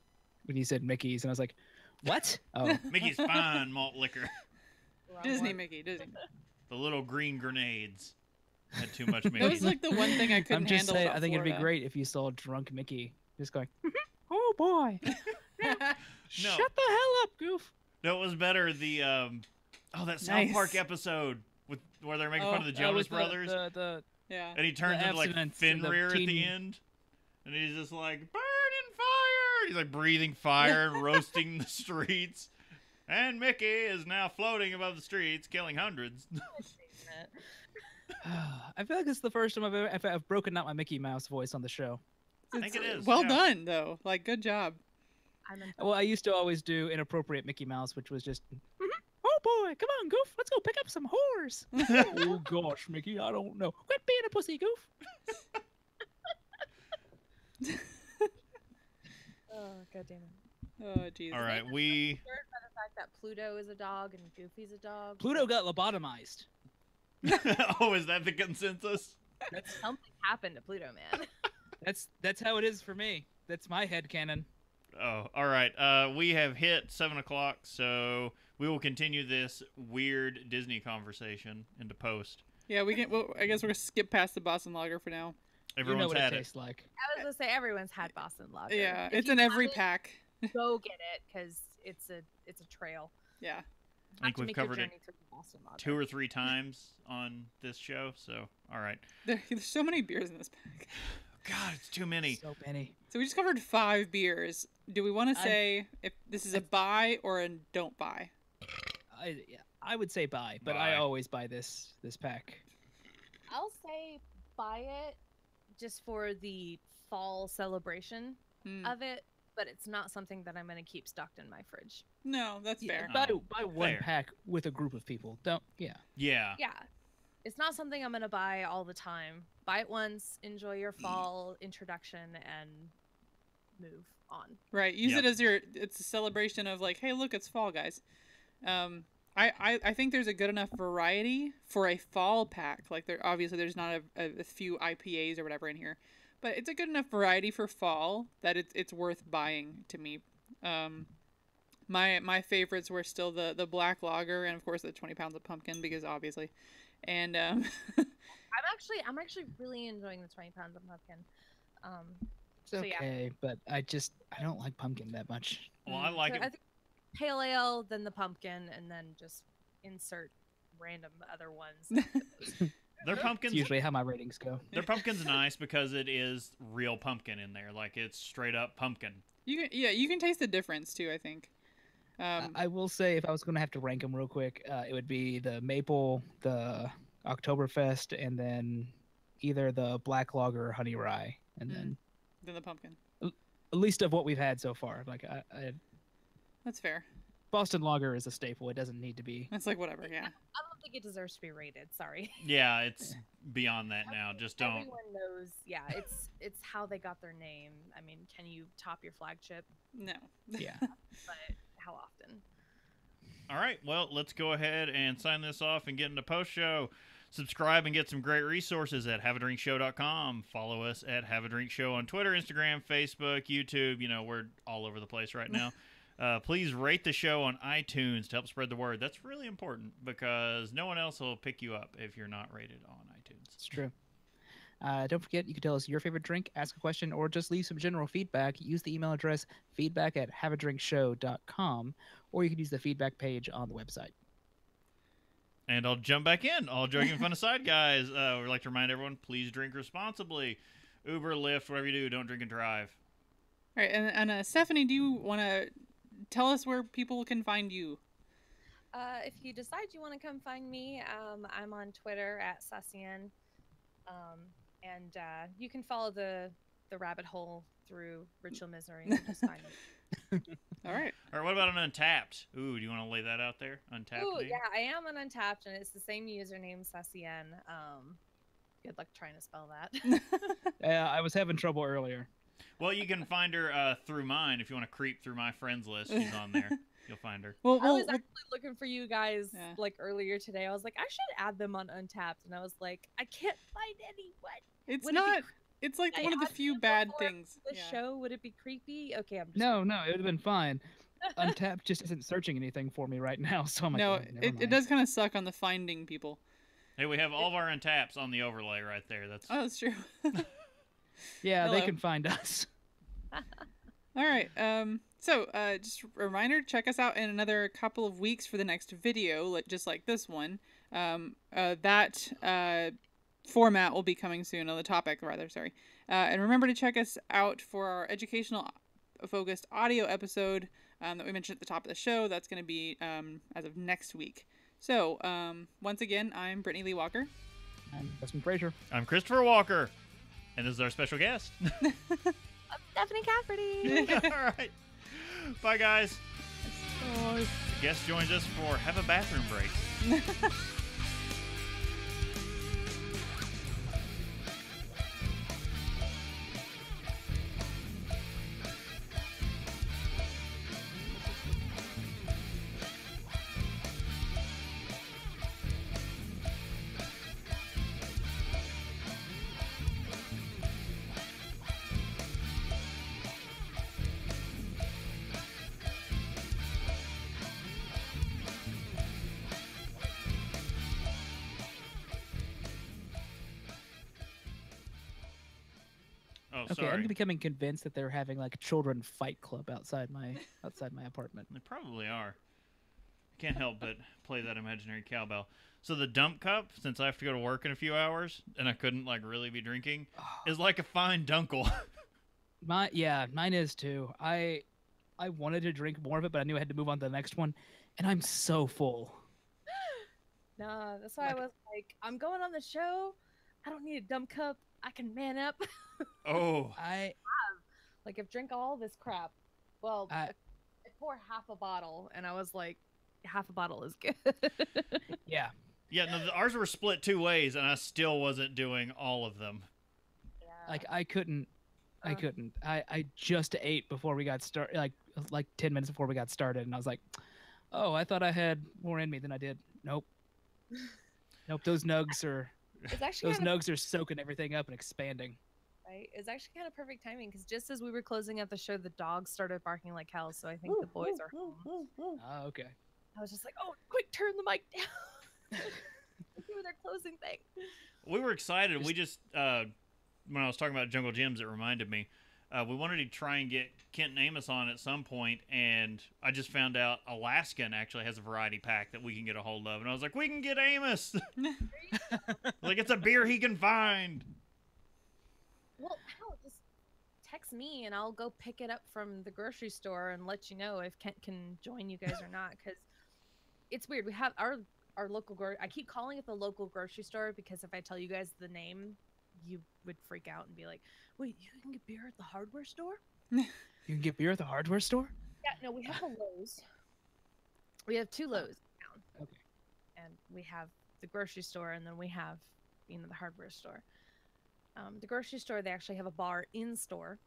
when you said Mickey's, and I was like, what? Oh, Mickey's fine malt liquor. wrong Disney one. Mickey, Disney. The little green grenades had too much That Mickey. was like the one thing I couldn't I'm just handle saying. about I think it'd be Florida. great if you saw drunk Mickey just going, oh boy, shut the hell up, goof. No, it was better. The that South Park Nice. episode with where they're making Oh, fun of the Jonas Brothers, Yeah. and he turns the into like abstinence and the Fenrir at the teen- end, and he's just like burning fire. He's like breathing fire and roasting the streets. And Mickey is now floating above the streets, killing hundreds. I feel like this is the first time I've broken out my Mickey Mouse voice on the show. I think it is. Well yeah. done, though. Like, good job. I'm in- Well, I used to always do inappropriate Mickey Mouse, which was just, oh boy, come on, goof, let's go pick up some whores. Oh gosh, Mickey, I don't know. Quit being a pussy, goof. Oh, god damn it. Oh, Jesus. All right, we. Disturbed by the fact that Pluto is a dog and Goofy's a dog. Pluto got lobotomized. Oh, is that the consensus? Something happened to Pluto, man. That's how it is for me. That's my headcanon. Oh, all right. We have hit 7 o'clock, so we will continue this weird Disney conversation into post. Yeah, we can. Well, I guess we're gonna skip past the Boston Lager for now. You know Everyone's what it had it. tastes like. I was gonna say everyone's had Boston Lager. Yeah, If it's you in every haven't, pack. Go get it because it's a trail. Yeah. I think To we've make your covered it journey through Boston Lager. 2 or 3 times on this show, so all right. There's so many beers in this pack. God, it's too many. So many. So we just covered 5 beers. Do we want to I- say if this is a buy or a don't buy? I would say buy, but Buy. I always buy this pack. I'll say buy it just for the fall celebration Hmm. of it, but it's not something that I'm gonna keep stocked in my fridge. No, that's fair. Buy, Oh, buy one fair. pack with a group of people. Don't. Yeah. Yeah. Yeah. It's not something I'm gonna buy all the time. Buy it once, enjoy your fall introduction, and move on. Right. Use Yep. it as it's a celebration of like, hey, look, it's fall, guys. I think there's a good enough variety for a fall pack. Like there's not a few IPAs or whatever in here, but it's a good enough variety for fall that it's worth buying to me. My favorites were still the black lager and of course the 20 pounds of pumpkin because obviously, and I'm actually really enjoying the 20 pounds of pumpkin. It's So, okay, but I don't like pumpkin that much. Well, I like so it. I think pale ale, then the pumpkin, and then just insert random other ones. Their It's pumpkins, usually how my ratings go. their pumpkin's nice because it is real pumpkin in there. Like it's straight up pumpkin. you can taste the difference too. I think. I will say, if I was going to have to rank them real quick, it would be the maple, the Oktoberfest, and then either the black lager or honey rye, and then the pumpkin. at least of what we've had so far. Like That's fair. Boston lager is a staple. It doesn't need to be. It's like whatever. Yeah. I don't think it deserves to be rated. Sorry. Yeah, it's beyond that now. Just don't. Everyone knows. Yeah, it's how they got their name. I mean, can you top your flagship? No. Yeah. But how often? All right, well, let's go ahead and sign this off and get into post-show. Subscribe and get some great resources at haveadrinkshow.com. Follow us at Have a Drink Show on Twitter, Instagram, Facebook, YouTube. You know, we're all over the place right now. Please rate the show on iTunes to help spread the word. That's really important because no one else will pick you up if you're not rated on iTunes. It's true. Don't forget, you can tell us your favorite drink, ask a question, or just leave some general feedback. Use the email address feedback@haveadrinkshow.com, or you can use the feedback page on the website. And I'll jump back in. All joking and fun aside, guys. We'd like to remind everyone, please drink responsibly. Uber, Lyft, whatever you do, don't drink and drive. All right, and Stephanie, do you want to tell us where people can find you? If you decide you want to come find me, I'm on Twitter at Sassien. And you can follow the rabbit hole through Ritual Misery and just find it. All right. Or what about an Untapped? Ooh, do you want to lay that out there? Untapped? Ooh, name? yeah, I am on Untapped, and it's the same username, Sassien. Good luck trying to spell that. Yeah, I was having trouble earlier. Well, you can find her through mine if you want to creep through my friends list. She's on there. You'll find her. Well, I was actually looking for you guys like earlier today. I was like, I should add them on Untapped, and I was like, I can't find anyone. it's would it be not. It's like one of the few bad things. The show, would it be creepy? Okay, I'm just No, it would have been fine. Untapped just isn't searching anything for me right now, so I'm like, No, oh, never it mind. does kind of suck on the finding people. Hey, we have all of our Untaps on the overlay right there. That's Oh, that's true. Yeah, Hello. they can find us. All right. So, just a reminder, check us out in another couple of weeks for the next video, just like this one. That format will be coming soon, on the topic, rather, sorry. And remember to check us out for our educational focused audio episode that we mentioned at the top of the show. That's going to be as of next week. So, once again, I'm Brittany Lee Walker. I'm Justin Frazier. I'm Christopher Walker, and this is our special guest. I'm Stephanie Cafferty. All right. Bye, guys. The guest joins us for Have a Bathroom Break. Oh, Okay, sorry. I'm becoming convinced that they're having like a children fight club outside my apartment. They probably are. Can't help but play that imaginary cowbell. So the dump cup, since I have to go to work in a few hours and I couldn't like really be drinking, is like a fine dunkel. Mine is too. I wanted to drink more of it, but I knew I had to move on to the next one, and I'm so full. Nah, that's why I was like, I'm going on the show. I don't need a dumb cup. I can man up. Oh. Like, I've drank all this crap. Well, I poured half a bottle, and I was like, half a bottle is good. Yeah. Yeah, no, ours were split two ways, and I still wasn't doing all of them. Yeah. Like I couldn't. I just ate before we got started, like 10 minutes before we got started, and I was like, "Oh, I thought I had more in me than I did." Nope. Nope. Those nugs are It's actually those nugs are soaking everything up and expanding. Right? It's actually kind of perfect timing because just as we were closing out the show, the dogs started barking like hell. So I think the boys are home. Oh, okay. I was just like, oh, quick, turn the mic down. Do their closing thing. We were excited. We just when I was talking about Jungle Gyms, it reminded me. We wanted to try and get Kent and Amos on at some point, and I just found out Alaskan actually has a variety pack that we can get a hold of, and I was like, we can get Amos. Like, it's a beer he can find. Well, hell, just text me and I'll go pick it up from the grocery store and let you know if Kent can join you guys or not. Because it's weird. We have our local I keep calling it the local grocery store because if I tell you guys the name, you would freak out and be like, wait, you can get beer at the hardware store? You can get beer at the hardware store? Yeah, no, we have a Lowe's. We have 2 Lowe's in town. Okay. And we have the grocery store, and then we have, the hardware store. The grocery store, they actually have a bar in store,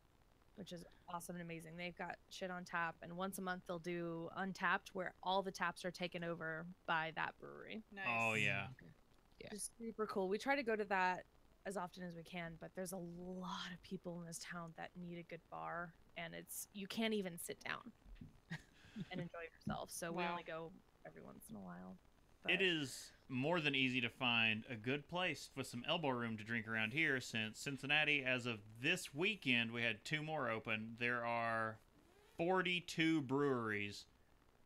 which is awesome and amazing. They've got shit on tap, and once a month they'll do Untapped, where all the taps are taken over by that brewery. Nice. Oh, yeah. Yeah. Which is super cool. We try to go to that as often as we can, but there's a lot of people in this town that need a good bar, and you can't even sit down and enjoy yourself. So we Wow. only go every once in a while. It is more than easy to find a good place with some elbow room to drink around here, since Cincinnati, as of this weekend, we had 2 more open. There are 42 breweries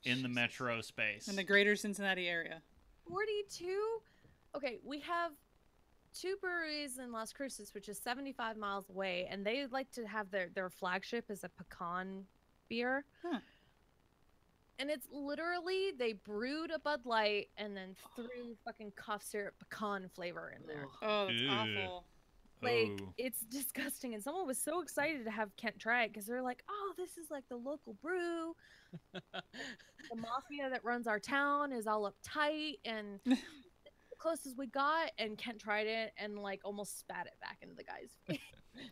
in the metro space. In the greater Cincinnati area. 42? Okay, we have 2 breweries in Las Cruces, which is 75 miles away, and they like to have their flagship is a pecan beer. Huh. And it's literally, they brewed a Bud Light and then threw fucking cough syrup pecan flavor in there. Oh, that's Ew. awful. Like, Oh. it's disgusting. And someone was so excited to have Kent try it because they're like, oh, this is like the local brew. The mafia that runs our town is all uptight and the closest we got. And Kent tried it and like almost spat it back into the guy's face.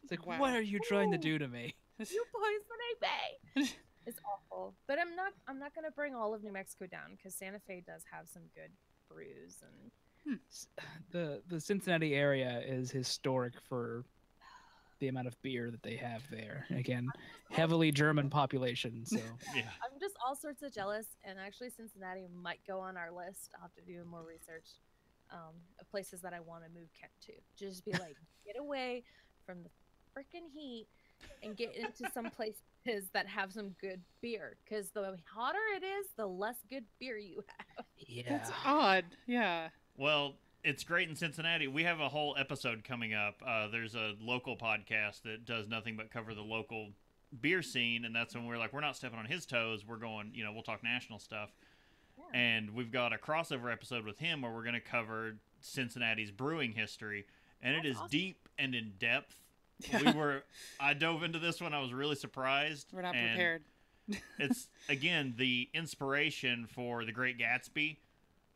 It's like, Wow. what are you trying to do to me? You poisoning me. It's awful. But I'm not gonna bring all of New Mexico down because Santa Fe does have some good brews and The Cincinnati area is historic for the amount of beer that they have there. Again, heavily German population, so Yeah. I'm just all sorts of jealous, and actually Cincinnati might go on our list. I'll have to do more research of places that I want to move Kent to. Just be like, get away from the freaking heat and get into some places that have some good beer. Because the hotter it is, the less good beer you have. yeah. That's odd. Yeah. Well, it's great in Cincinnati. We have a whole episode coming up. There's a local podcast that does nothing but cover the local beer scene, and that's when we're like, we're not stepping on his toes. We're going, we'll talk national stuff. Yeah. And we've got a crossover episode with him where we're going to cover Cincinnati's brewing history, and it That's is awesome. deep and in depth. Yeah. I dove into this one. I was really surprised. We're not and prepared. It's, again, the inspiration for The Great Gatsby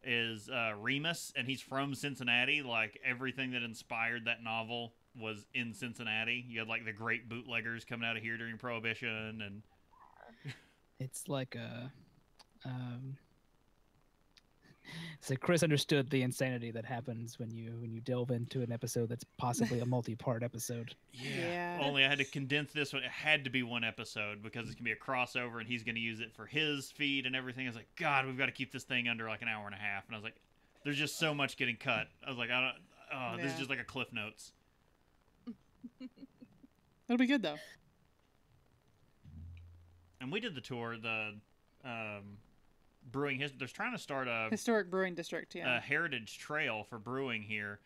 is Remus, and he's from Cincinnati. Like, everything that inspired that novel was in Cincinnati. You had, like, the great bootleggers coming out of here during Prohibition, and It's like it's like Chris understood the insanity that happens when you delve into an episode that's possibly a multi-part episode. Yeah. Only I had to condense this one. It had to be one episode because it's going to be a crossover, and he's going to use it for his feed and everything. I was like, God, we've got to keep this thing under like an hour and a half. And I was like, there's just so much getting cut. I was like, this is Yeah. just like a Cliff Notes. It'll be good though. And we did the tour, the brewing history. They're trying to start a Historic brewing district. Yeah. heritage trail for brewing here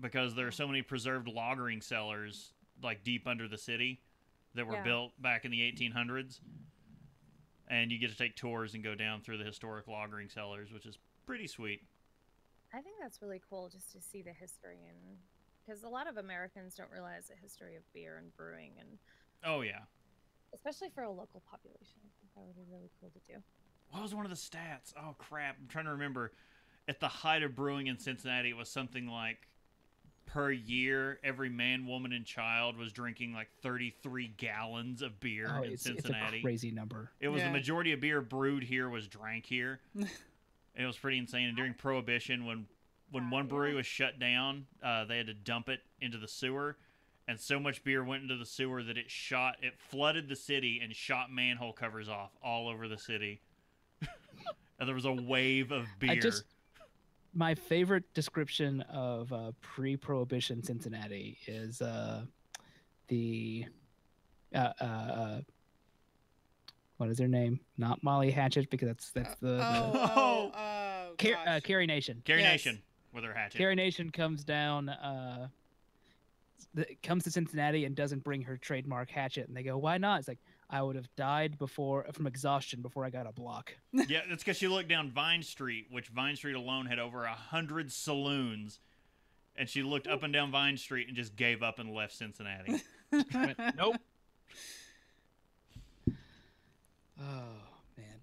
because there are so many preserved lagering cellars like deep under the city that were Yeah. built back in the 1800s, and you get to take tours and go down through the historic lagering cellars, which is pretty sweet. I think that's really cool just to see the history, and because a lot of Americans don't realize the history of beer and brewing, and Oh yeah. especially for a local population. I think that would be really cool to do. What was one of the stats? Oh crap, I'm trying to remember. At the height of brewing in Cincinnati, it was something like per year every man, woman, and child was drinking like 33 gallons of beer Oh, in it's Cincinnati. a crazy number. It was Yeah. the majority of beer brewed here was drank here. It was pretty insane. And during Prohibition, when one brewery was shut down, they had to dump it into the sewer, and so much beer went into the sewer that it flooded the city and shot manhole covers off all over the city. And there was a wave of beer. My favorite description of pre-prohibition Cincinnati is what is her name? Not Molly Hatchet, because that's Carrie Nation. Carrie Nation with her hatchet. Carrie Nation comes down, comes to Cincinnati and doesn't bring her trademark hatchet, and they go, "Why not?" It's like, I would have died from exhaustion before I got a block. Yeah, that's because she looked down Vine Street, which Vine Street alone had over 100 saloons, and she looked up and down Vine Street and just gave up and left Cincinnati. Went, nope. Oh, man.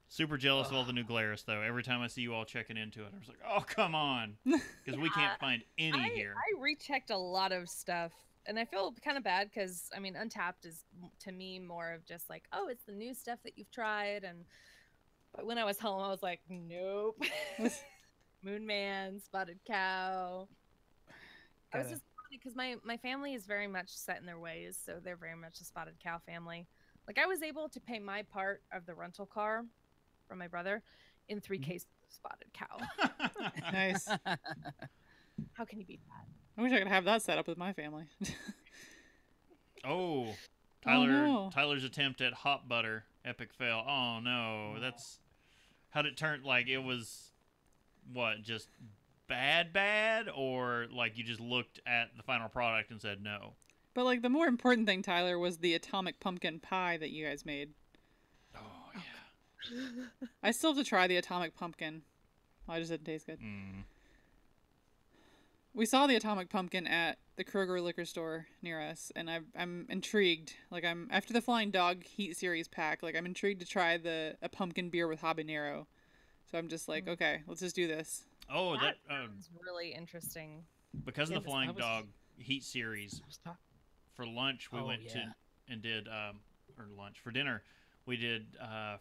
Super jealous of all the new Glarus, though. Every time I see you all checking into it, I was like, oh, come on. Because we can't find any here. I rechecked a lot of stuff, and I feel kind of bad because, I mean, Untapped is, to me, more of just like, oh, it's the new stuff that you've tried. But when I was home, I was like, nope. Moon Man, Spotted Cow. I was just because my family is very much set in their ways, so they're very much a Spotted Cow family. Like, I was able to pay my part of the rental car from my brother in 3 cases of Spotted Cow. Nice. How can you beat that? I wish I could have that set up with my family. Tyler's attempt at hot butter, epic fail. Oh no, that's how'd it turn? Like, it was what, just bad, or like you just looked at the final product and said no? But like the more important thing, Tyler, was the atomic pumpkin pie that you guys made. Oh yeah. I still have to try the atomic pumpkin. I just didn't taste good. We saw the atomic pumpkin at the Kroger liquor store near us, and I'm intrigued. Like, I'm after the Flying Dog Heat Series pack. Like, I'm intrigued to try a pumpkin beer with habanero. So I'm just like, okay, let's just do this. Oh, that sounds really interesting. Because of the Flying Dog Heat Series, for lunch we went to and did or lunch for dinner we did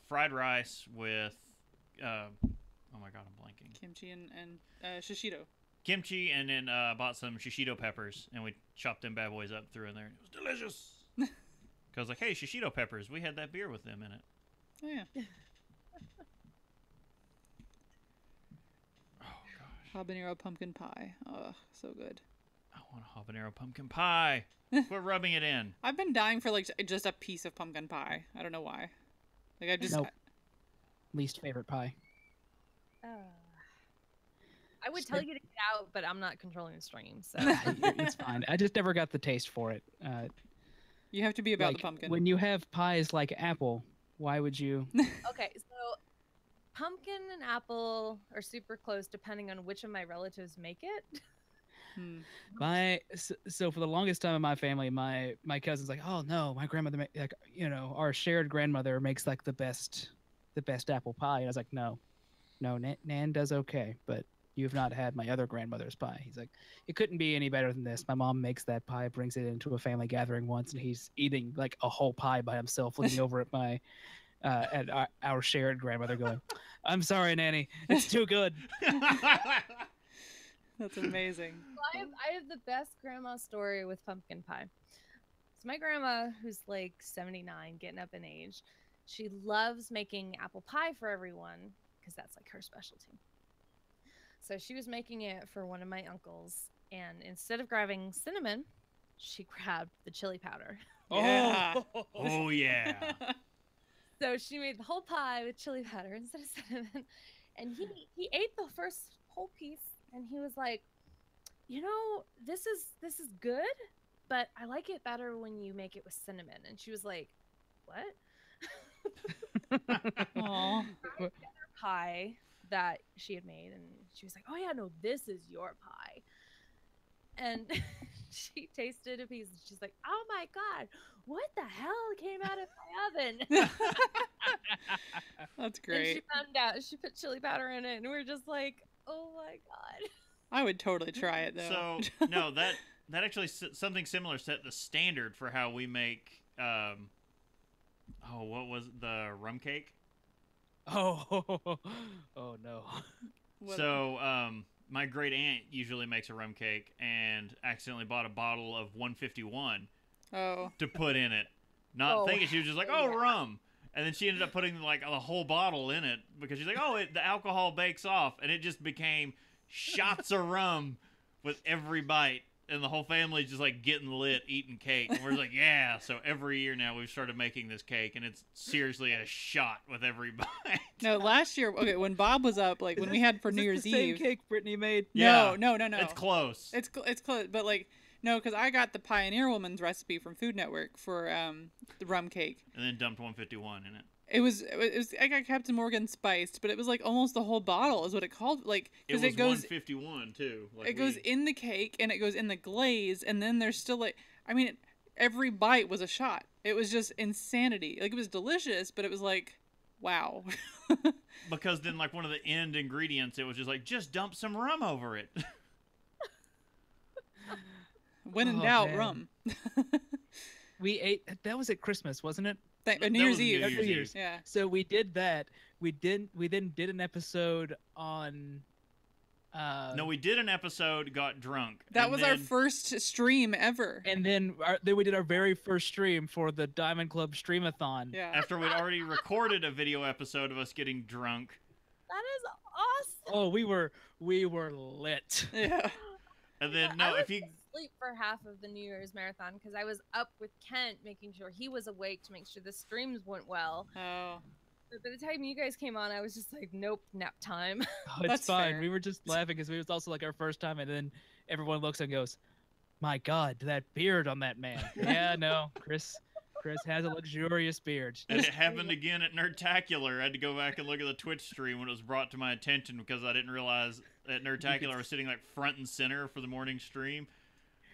fried rice with oh my god, I'm blanking. Kimchi and shishito. Kimchi, and then bought some shishito peppers, and we chopped them bad boys up, threw in there, and it was delicious. Because like, hey, shishito peppers, we had that beer with them in it. Oh yeah. Oh gosh. Habanero pumpkin pie. Oh, so good. I want a habanero pumpkin pie. Quit rubbing it in. I've been dying for like just a piece of pumpkin pie. I don't know why. Like, I just least favorite pie. I would tell you to get out, but I'm not controlling the stream, so it's fine. I just never got the taste for it. You have to be about the pumpkin. When you have pies like apple, why would you? Okay, so pumpkin and apple are super close depending on which of my relatives make it. So for the longest time in my family, my cousin's like, oh no, my grandmother our shared grandmother makes like the best apple pie. And I was like, no, Nan does okay, but you've not had my other grandmother's pie. He's like, it couldn't be any better than this. My mom makes that pie, brings it into a family gathering once, and he's eating like a whole pie by himself, looking over at our shared grandmother going, I'm sorry, Nanny, it's too good. That's amazing. Well, I have the best grandma story with pumpkin pie. So my grandma, who's like 79, getting up in age, she loves making apple pie for everyone because that's like her specialty. So she was making it for one of my uncles, and instead of grabbing cinnamon, she grabbed the chili powder. Yeah. Oh yeah. So she made the whole pie with chili powder instead of cinnamon, and he ate the first whole piece, and he was like, this is good, but I like it better when you make it with cinnamon. And she was like, what? Aww. Pie that she had made, and she was like, oh yeah, no, this is your pie. And she tasted a piece, and she's like, oh my god, what the hell came out of my oven? That's great. And she found out she put chili powder in it, and we were just like, oh my god. I would totally try it though. So no, that actually something similar set the standard for how we make what was the rum cake? Oh no. So my great aunt usually makes a rum cake and accidentally bought a bottle of 151 Oh. to put in it. Not thinking, she was just like, oh, yeah. rum. And then she ended up putting like a whole bottle in it because she's like, oh, the alcohol bakes off. And it just became shots of rum with every bite. And the whole family's just like getting lit, eating cake. And we're like, yeah. So every year now we've started making this cake. And it's seriously a shot with every bite. No, last year, okay, when Bob was up, like when we had for New Year's the same Eve. cake Brittany made. No. It's close. It's close, but like no, because I got the Pioneer Woman's recipe from Food Network for the rum cake. And then dumped 151 in it. It was I got Captain Morgan spiced, but it was like almost the whole bottle is what it called, like It because was it goes 151 too. Like it goes in the cake and it goes in the glaze, and then there's still like I mean every bite was a shot. It was just insanity. Like it was delicious, but it was like wow. Because then like one of the end ingredients, it was just like just dump some rum over it. When in Oh, doubt, man. rum. We ate. That was at Christmas, wasn't it? New Year's Eve. New Year's Eve. Yeah. So we did that. We then did an episode on. No, we did an episode, got drunk. That and was then, our first stream ever. And then we did our very first stream for the Diamond Club Streamathon. Yeah. After we'd already recorded a video episode of us getting drunk. That is awesome. Oh, we were lit. Yeah. And then, I no, was if you... asleep for half of the New Year's marathon because I was up with Kent making sure he was awake to make sure the streams went well. Oh. But by the time you guys came on, I was just like, nope, nap time. Oh, it's That's fine. fair. We were just laughing because it was also like our first time, and then everyone looks and goes, "My God, that beard on that man." Yeah, no, Chris has a luxurious beard. And it happened again at Nerdtacular. I had to go back and look at the Twitch stream when it was brought to my attention because I didn't realize at Nerdtacular I was sitting like front and center for the morning stream.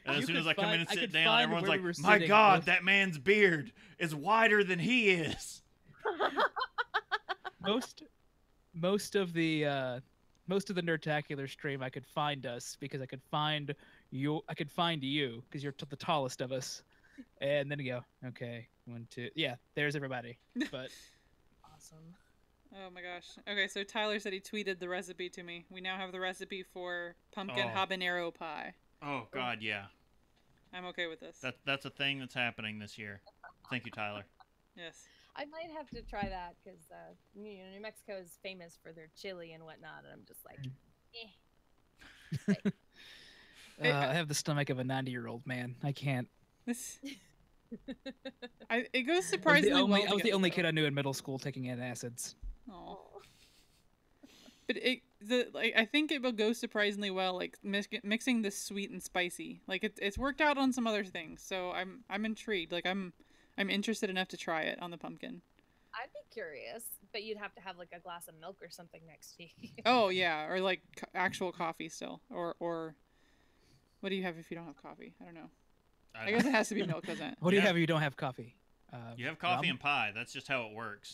And as You soon as could I come in find- and I sit could down, find everyone's where like, we were my sitting God, with- that man's beard is wider than he is. Most of the Nerdtacular stream, I could find us because I could find you because you're the tallest of us, and then you go, okay, 1, 2, yeah, there's everybody. But Awesome. Oh my gosh. Okay, so Tyler said he tweeted the recipe to me. We now have the recipe for pumpkin Oh. habanero pie. Oh, God, yeah. I'm okay with this. That's a thing that's happening this year. Thank you, Tyler. Yes. I might have to try that because New Mexico is famous for their chili and whatnot, and I'm just like, I have the stomach of a 90-year-old man. I can't. This. It goes I was surprisingly well. the together, only though. kid I knew in middle school taking antacids. Aw. But I think it will go surprisingly well, like mixing the sweet and spicy. Like it's worked out on some other things, so I'm intrigued. Like I'm interested enough to try it on the pumpkin. I'd be curious, but you'd have to have like a glass of milk or something next to you. Oh yeah, or like actual coffee still, or what do you have if you don't have coffee? I don't know. I guess it has to be milk, doesn't it? What do you Yeah. have if you don't have coffee? You have coffee rum? and pie. That's just how it works.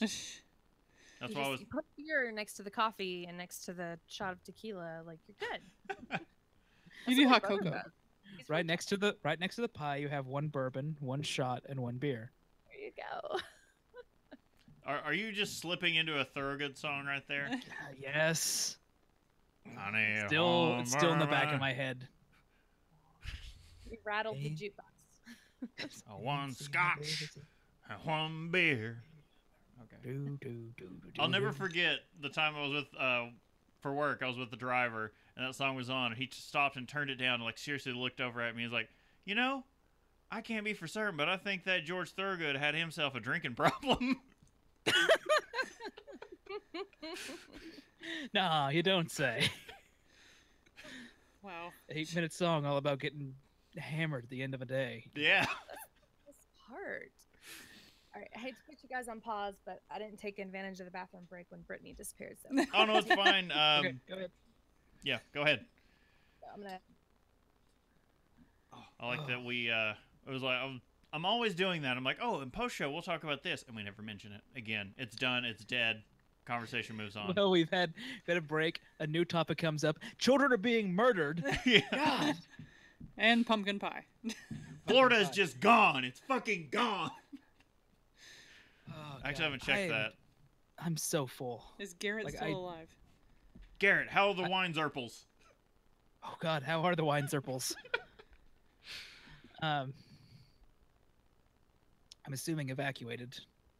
That's why I was... You put beer next to the coffee and next to the shot of tequila, like you're good. You do what hot my brother cocoa. does. He's Right really- next to the pie, you have one bourbon, one shot, and one beer. There you go. Are you just slipping into a Thorogood song right there? Yes. Honey, It's still in the back of my head. You rattled the Hey. jukebox. One scotch, and one beer. Okay. I'll never forget the time I was with, for work, I was with the driver, and that song was on, and he just stopped and turned it down and, like, seriously looked over at me. He's like, you know, I can't be for certain, but I think that George Thorogood had himself a drinking problem. Nah, you don't say. Wow. 8-minute song all about getting hammered at the end of a day. Yeah. This part. All right, I hate to put you guys on pause, but I didn't take advantage of the bathroom break when Brittany disappeared. So Oh, no, it's fine. Okay, go ahead. Yeah, go ahead. I'm gonna. I like that we, it was like, I'm always doing that. I'm like, oh, in post-show, we'll talk about this. And we never mention it. Again, it's done. It's dead. Conversation moves on. Well, we've had a break. A new topic comes up. Children are being murdered. Yeah. God. And pumpkin pie. Florida is just gone. It's fucking gone. Oh, I actually God. haven't checked that. I'm so full. Is Garrett Like, still I- alive? Garrett, how are the wine zerples? Oh God, how are the wine circles? I'm assuming evacuated.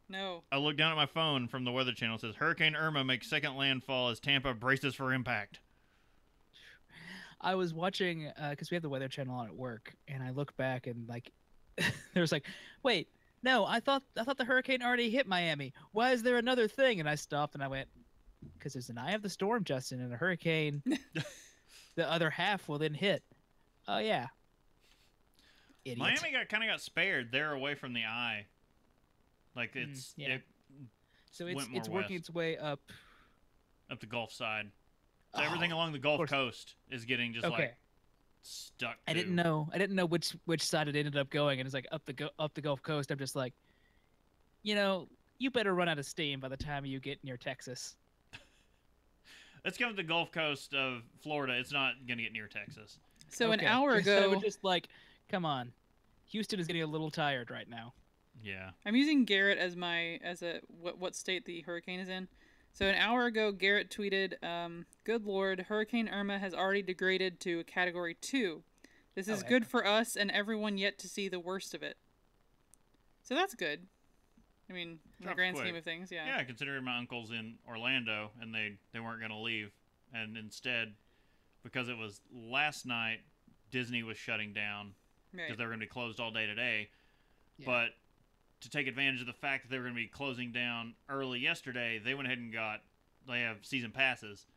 No. I look down at my phone from the Weather Channel. It says Hurricane Irma makes second landfall as Tampa braces for impact. I was watching because we have the Weather Channel on at work, and I look back and like, there's like, wait, no, I thought the hurricane already hit Miami. Why is there another thing? And I stopped and I went, because there's an eye of the storm, Justin, and a hurricane. The other half will then hit. Oh yeah. Idiot. Miami kind of got spared. They're away from the eye. Like it's yeah. So it's went more working west. its way up Up the Gulf side. So everything along the Gulf Coast is getting just like stuck. I didn't know which side it ended up going, and it's like up the Gulf Coast. I'm just like, you better run out of steam by the time you get near Texas. Let's go to the Gulf Coast of Florida. It's not going to get near Texas. So Okay. an hour So ago, we're just like, come on, Houston is getting a little tired right now. Yeah. I'm using Garrett as what state the hurricane is in. So an hour ago, Garrett tweeted, "Good Lord, Hurricane Irma has already degraded to a Category 2. This is good for us and everyone yet to see the worst of it." So that's good. I mean, in the Dropped grand quick. scheme of things, yeah. Yeah, considering my uncle's in Orlando and they weren't going to leave, and instead, because it was last night, Disney was shutting down because Right. they were going to be closed all day today. Yeah. But to take advantage of the fact that they were going to be closing down early yesterday, they went ahead and they have season passes.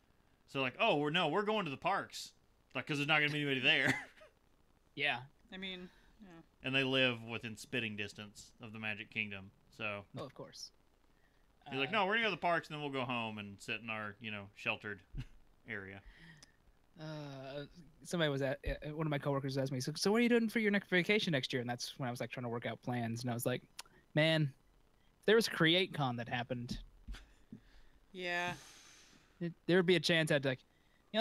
So like, oh, we're going to the parks, like, because there's not going to be anybody there. Yeah. I mean, yeah. And they live within spitting distance of the Magic Kingdom. So Oh, of course. he's like, no, we're going to go to the parks and then we'll go home and sit in our, sheltered area. Somebody was one of my coworkers asked me, so what are you doing for your next vacation next year? And that's when I was like trying to work out plans, and I was like, man, if there was CreateCon that happened, Yeah. there would be a chance I'd like,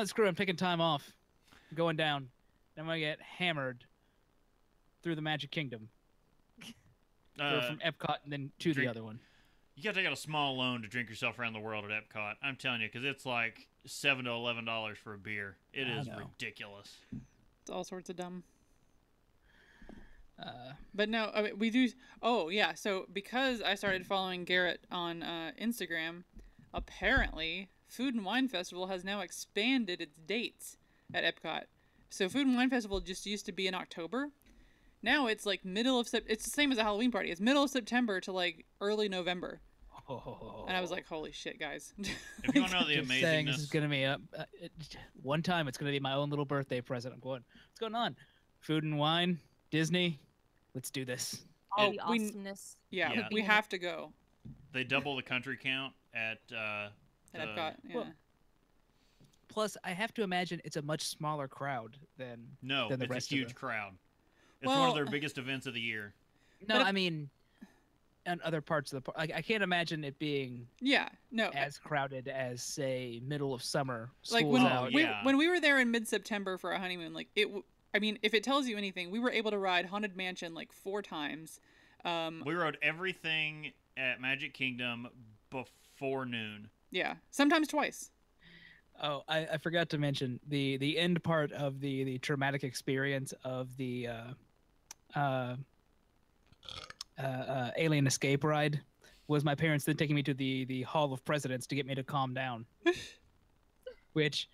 screw it, I'm taking time off, I'm going down, and I'm gonna get hammered through the Magic Kingdom, or from Epcot and then to the other one. You got to take out a small loan to drink yourself around the world at Epcot. I'm telling you, because it's like $7 to $11 for a beer. It I is know. ridiculous. It's all sorts of dumb. But no, I mean, we do. Oh, yeah. So because I started following Garrett on Instagram, apparently Food and Wine Festival has now expanded its dates at Epcot. So Food and Wine Festival just used to be in October. Now it's like middle of September. It's the same as a Halloween party. It's middle of September to like early November. Oh. And I was like, holy shit, guys. If you want to know the Just saying, this amazingness, is gonna be one time. It's gonna be my own little birthday present. I'm going. What's going on? Food and wine, Disney. Let's do this. All the we- awesomeness. Yeah, Yeah. we have to go they double the country count at at Epcot. Yeah. Well, Plus, I have to imagine it's a much smaller crowd than no, than the it's a rest of huge the- crowd. It's one of Well- their biggest events of the year. No, But if- I mean, and other parts of the park. I can't imagine it being Yeah, no. as crowded as, say, middle of summer. Like School's when out. yeah. when we were there in mid-September for our honeymoon, like I mean, if it tells you anything, we were able to ride Haunted Mansion like 4 times. We rode everything at Magic Kingdom before noon. Yeah, sometimes twice. Oh, I forgot to mention the end part of the traumatic experience of the alien escape ride was my parents then taking me to the Hall of Presidents to get me to calm down. Which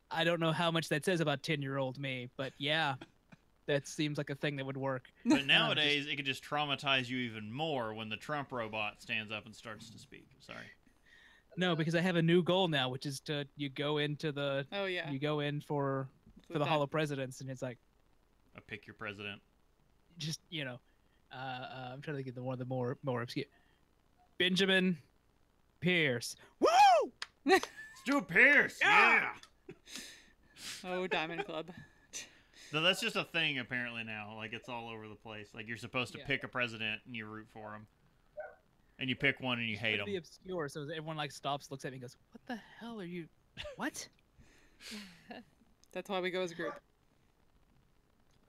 I don't know how much that says about 10-year-old me, but yeah, that seems like a thing that would work. But nowadays, it could just traumatize you even more when the Trump robot stands up and starts to speak. Sorry. No, because I have a new goal now, which is you go into the Oh yeah. you go in for the Hall of Presidents, and it's like I pick your president. just I'm trying to think of one of the more obscure. Benjamin Pierce. Woo! Stu Pierce! Yeah! Oh, Diamond Club. So that's just a thing apparently now. Like, it's all over the place. Like, you're supposed to Yeah. pick a president and you root for him. And you pick one and you hate To be him. obscure, so everyone like stops, looks at me, and goes, "What the hell are you? What?" That's why we go as a group.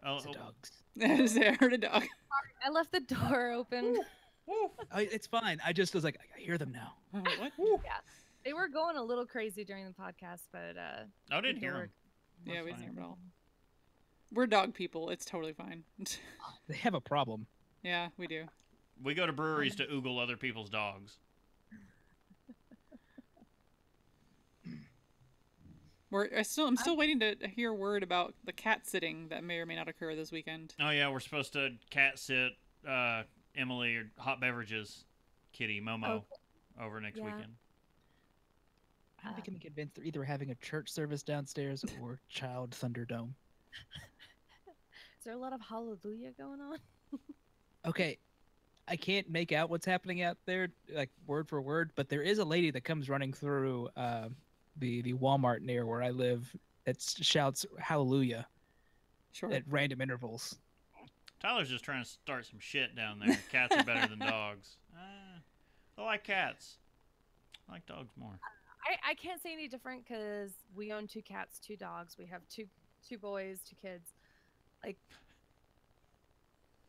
Oh, It's a dogs. I heard a dog. I left the door open. It's fine. I just was like, I hear them now. What? Yeah. They were going a little crazy during the podcast, but I didn't they hear were- him. Yeah, That's we didn't fine. hear them at all. We're dog people. It's totally fine. They have a problem. Yeah, we do. We go to breweries to oogle other people's dogs. I'm still waiting to hear word about the cat sitting that may or may not occur this weekend. Oh yeah, we're supposed to cat sit Emily or Hot Beverages Kitty Momo over next weekend. I'm becoming convinced they're either having a church service downstairs or Child Thunderdome. Is there a lot of hallelujah going on? Okay, I can't make out what's happening out there, like word for word, but there is a lady that comes running through the Walmart near where I live that shouts hallelujah Sure. at random intervals. Tyler's just trying to start some shit down there. Cats are better than dogs. I like cats. I like dogs more. I can't say any different because we own 2 cats, 2 dogs. We have two boys, 2 kids. Like,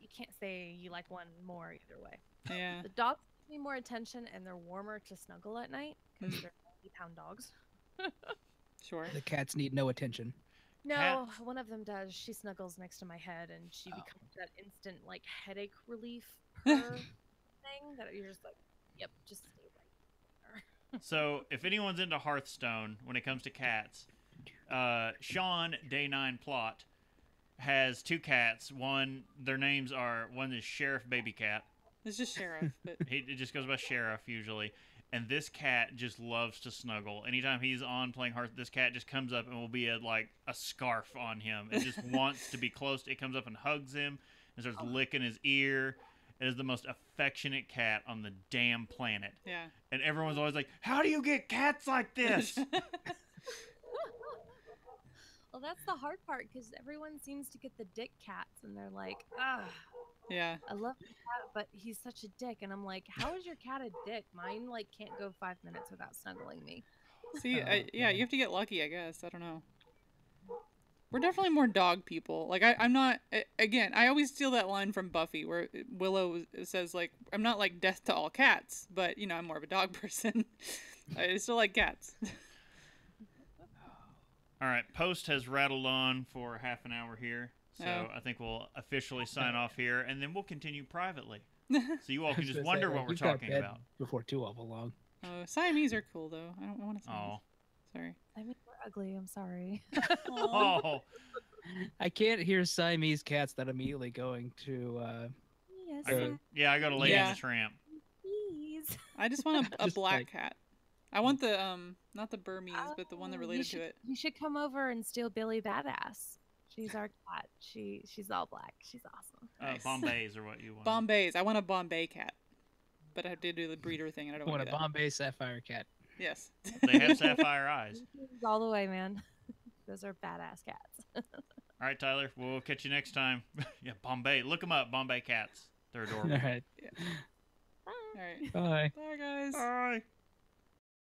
you can't say you like one more either way. Yeah. The dogs need more attention and they're warmer to snuggle at night because they're 90-pound dogs. Sure. The cats need no attention. No, Cats- one of them does. She snuggles next to my head and she becomes that instant like headache relief purr thing that you're just like, yep, just stay right there. So, if anyone's into Hearthstone when it comes to cats, Sean Day 9 Plot has 2 cats. One is Sheriff Baby Cat. It's just Sheriff, but It just goes by Sheriff usually. And this cat just loves to snuggle. Anytime he's on playing Hearth, this cat just comes up and will be like a scarf on him. It just wants to be close. It comes up and hugs him and starts licking his ear. It is the most affectionate cat on the damn planet. yeah. And everyone's always like, "How do you get cats like this?" Well, that's the hard part because everyone seems to get the dick cats and they're like, ah, Yeah. I love the cat, but he's such a dick. And I'm like, how is your cat a dick? Mine like can't go 5 minutes without snuggling me. See, Oh, yeah, you have to get lucky, I guess. I don't know. We're definitely more dog people. Like, I'm not. Again, I always steal that line from Buffy, where Willow says, like, I'm not like death to all cats, but you know, I'm more of a dog person. I still like cats. All right, Post has rattled on for half an hour here, so Oh. I think we'll officially sign off here, and then we'll continue privately, so you all I can was just gonna wonder say, what we're you've got talking bed about. before too awful long. Oh, Siamese are cool though. I don't want to. Oh, Sorry. I mean, we're ugly. I'm sorry. oh, I can't hear Siamese cats that immediately going to. Yes, I go to Lady Yeah. and the Tramp. please. I just want a Just black like- cat. I want the not the Burmese, but the one that Oh, related to it. You should come over and steal Billy Badass. She's our cat. She's all black. She's awesome. Nice. Bombays are what you want. Bombays. I want a Bombay cat, but I have to do the breeder thing, and I don't want want a to do that. Bombay Sapphire cat. Yes. They have sapphire eyes. All the way, man. Those are badass cats. All right, Tyler, we'll catch you next time. Yeah, Bombay. Look them up, Bombay cats. They're All adorable. right. All right. Bye. Bye, guys. Bye.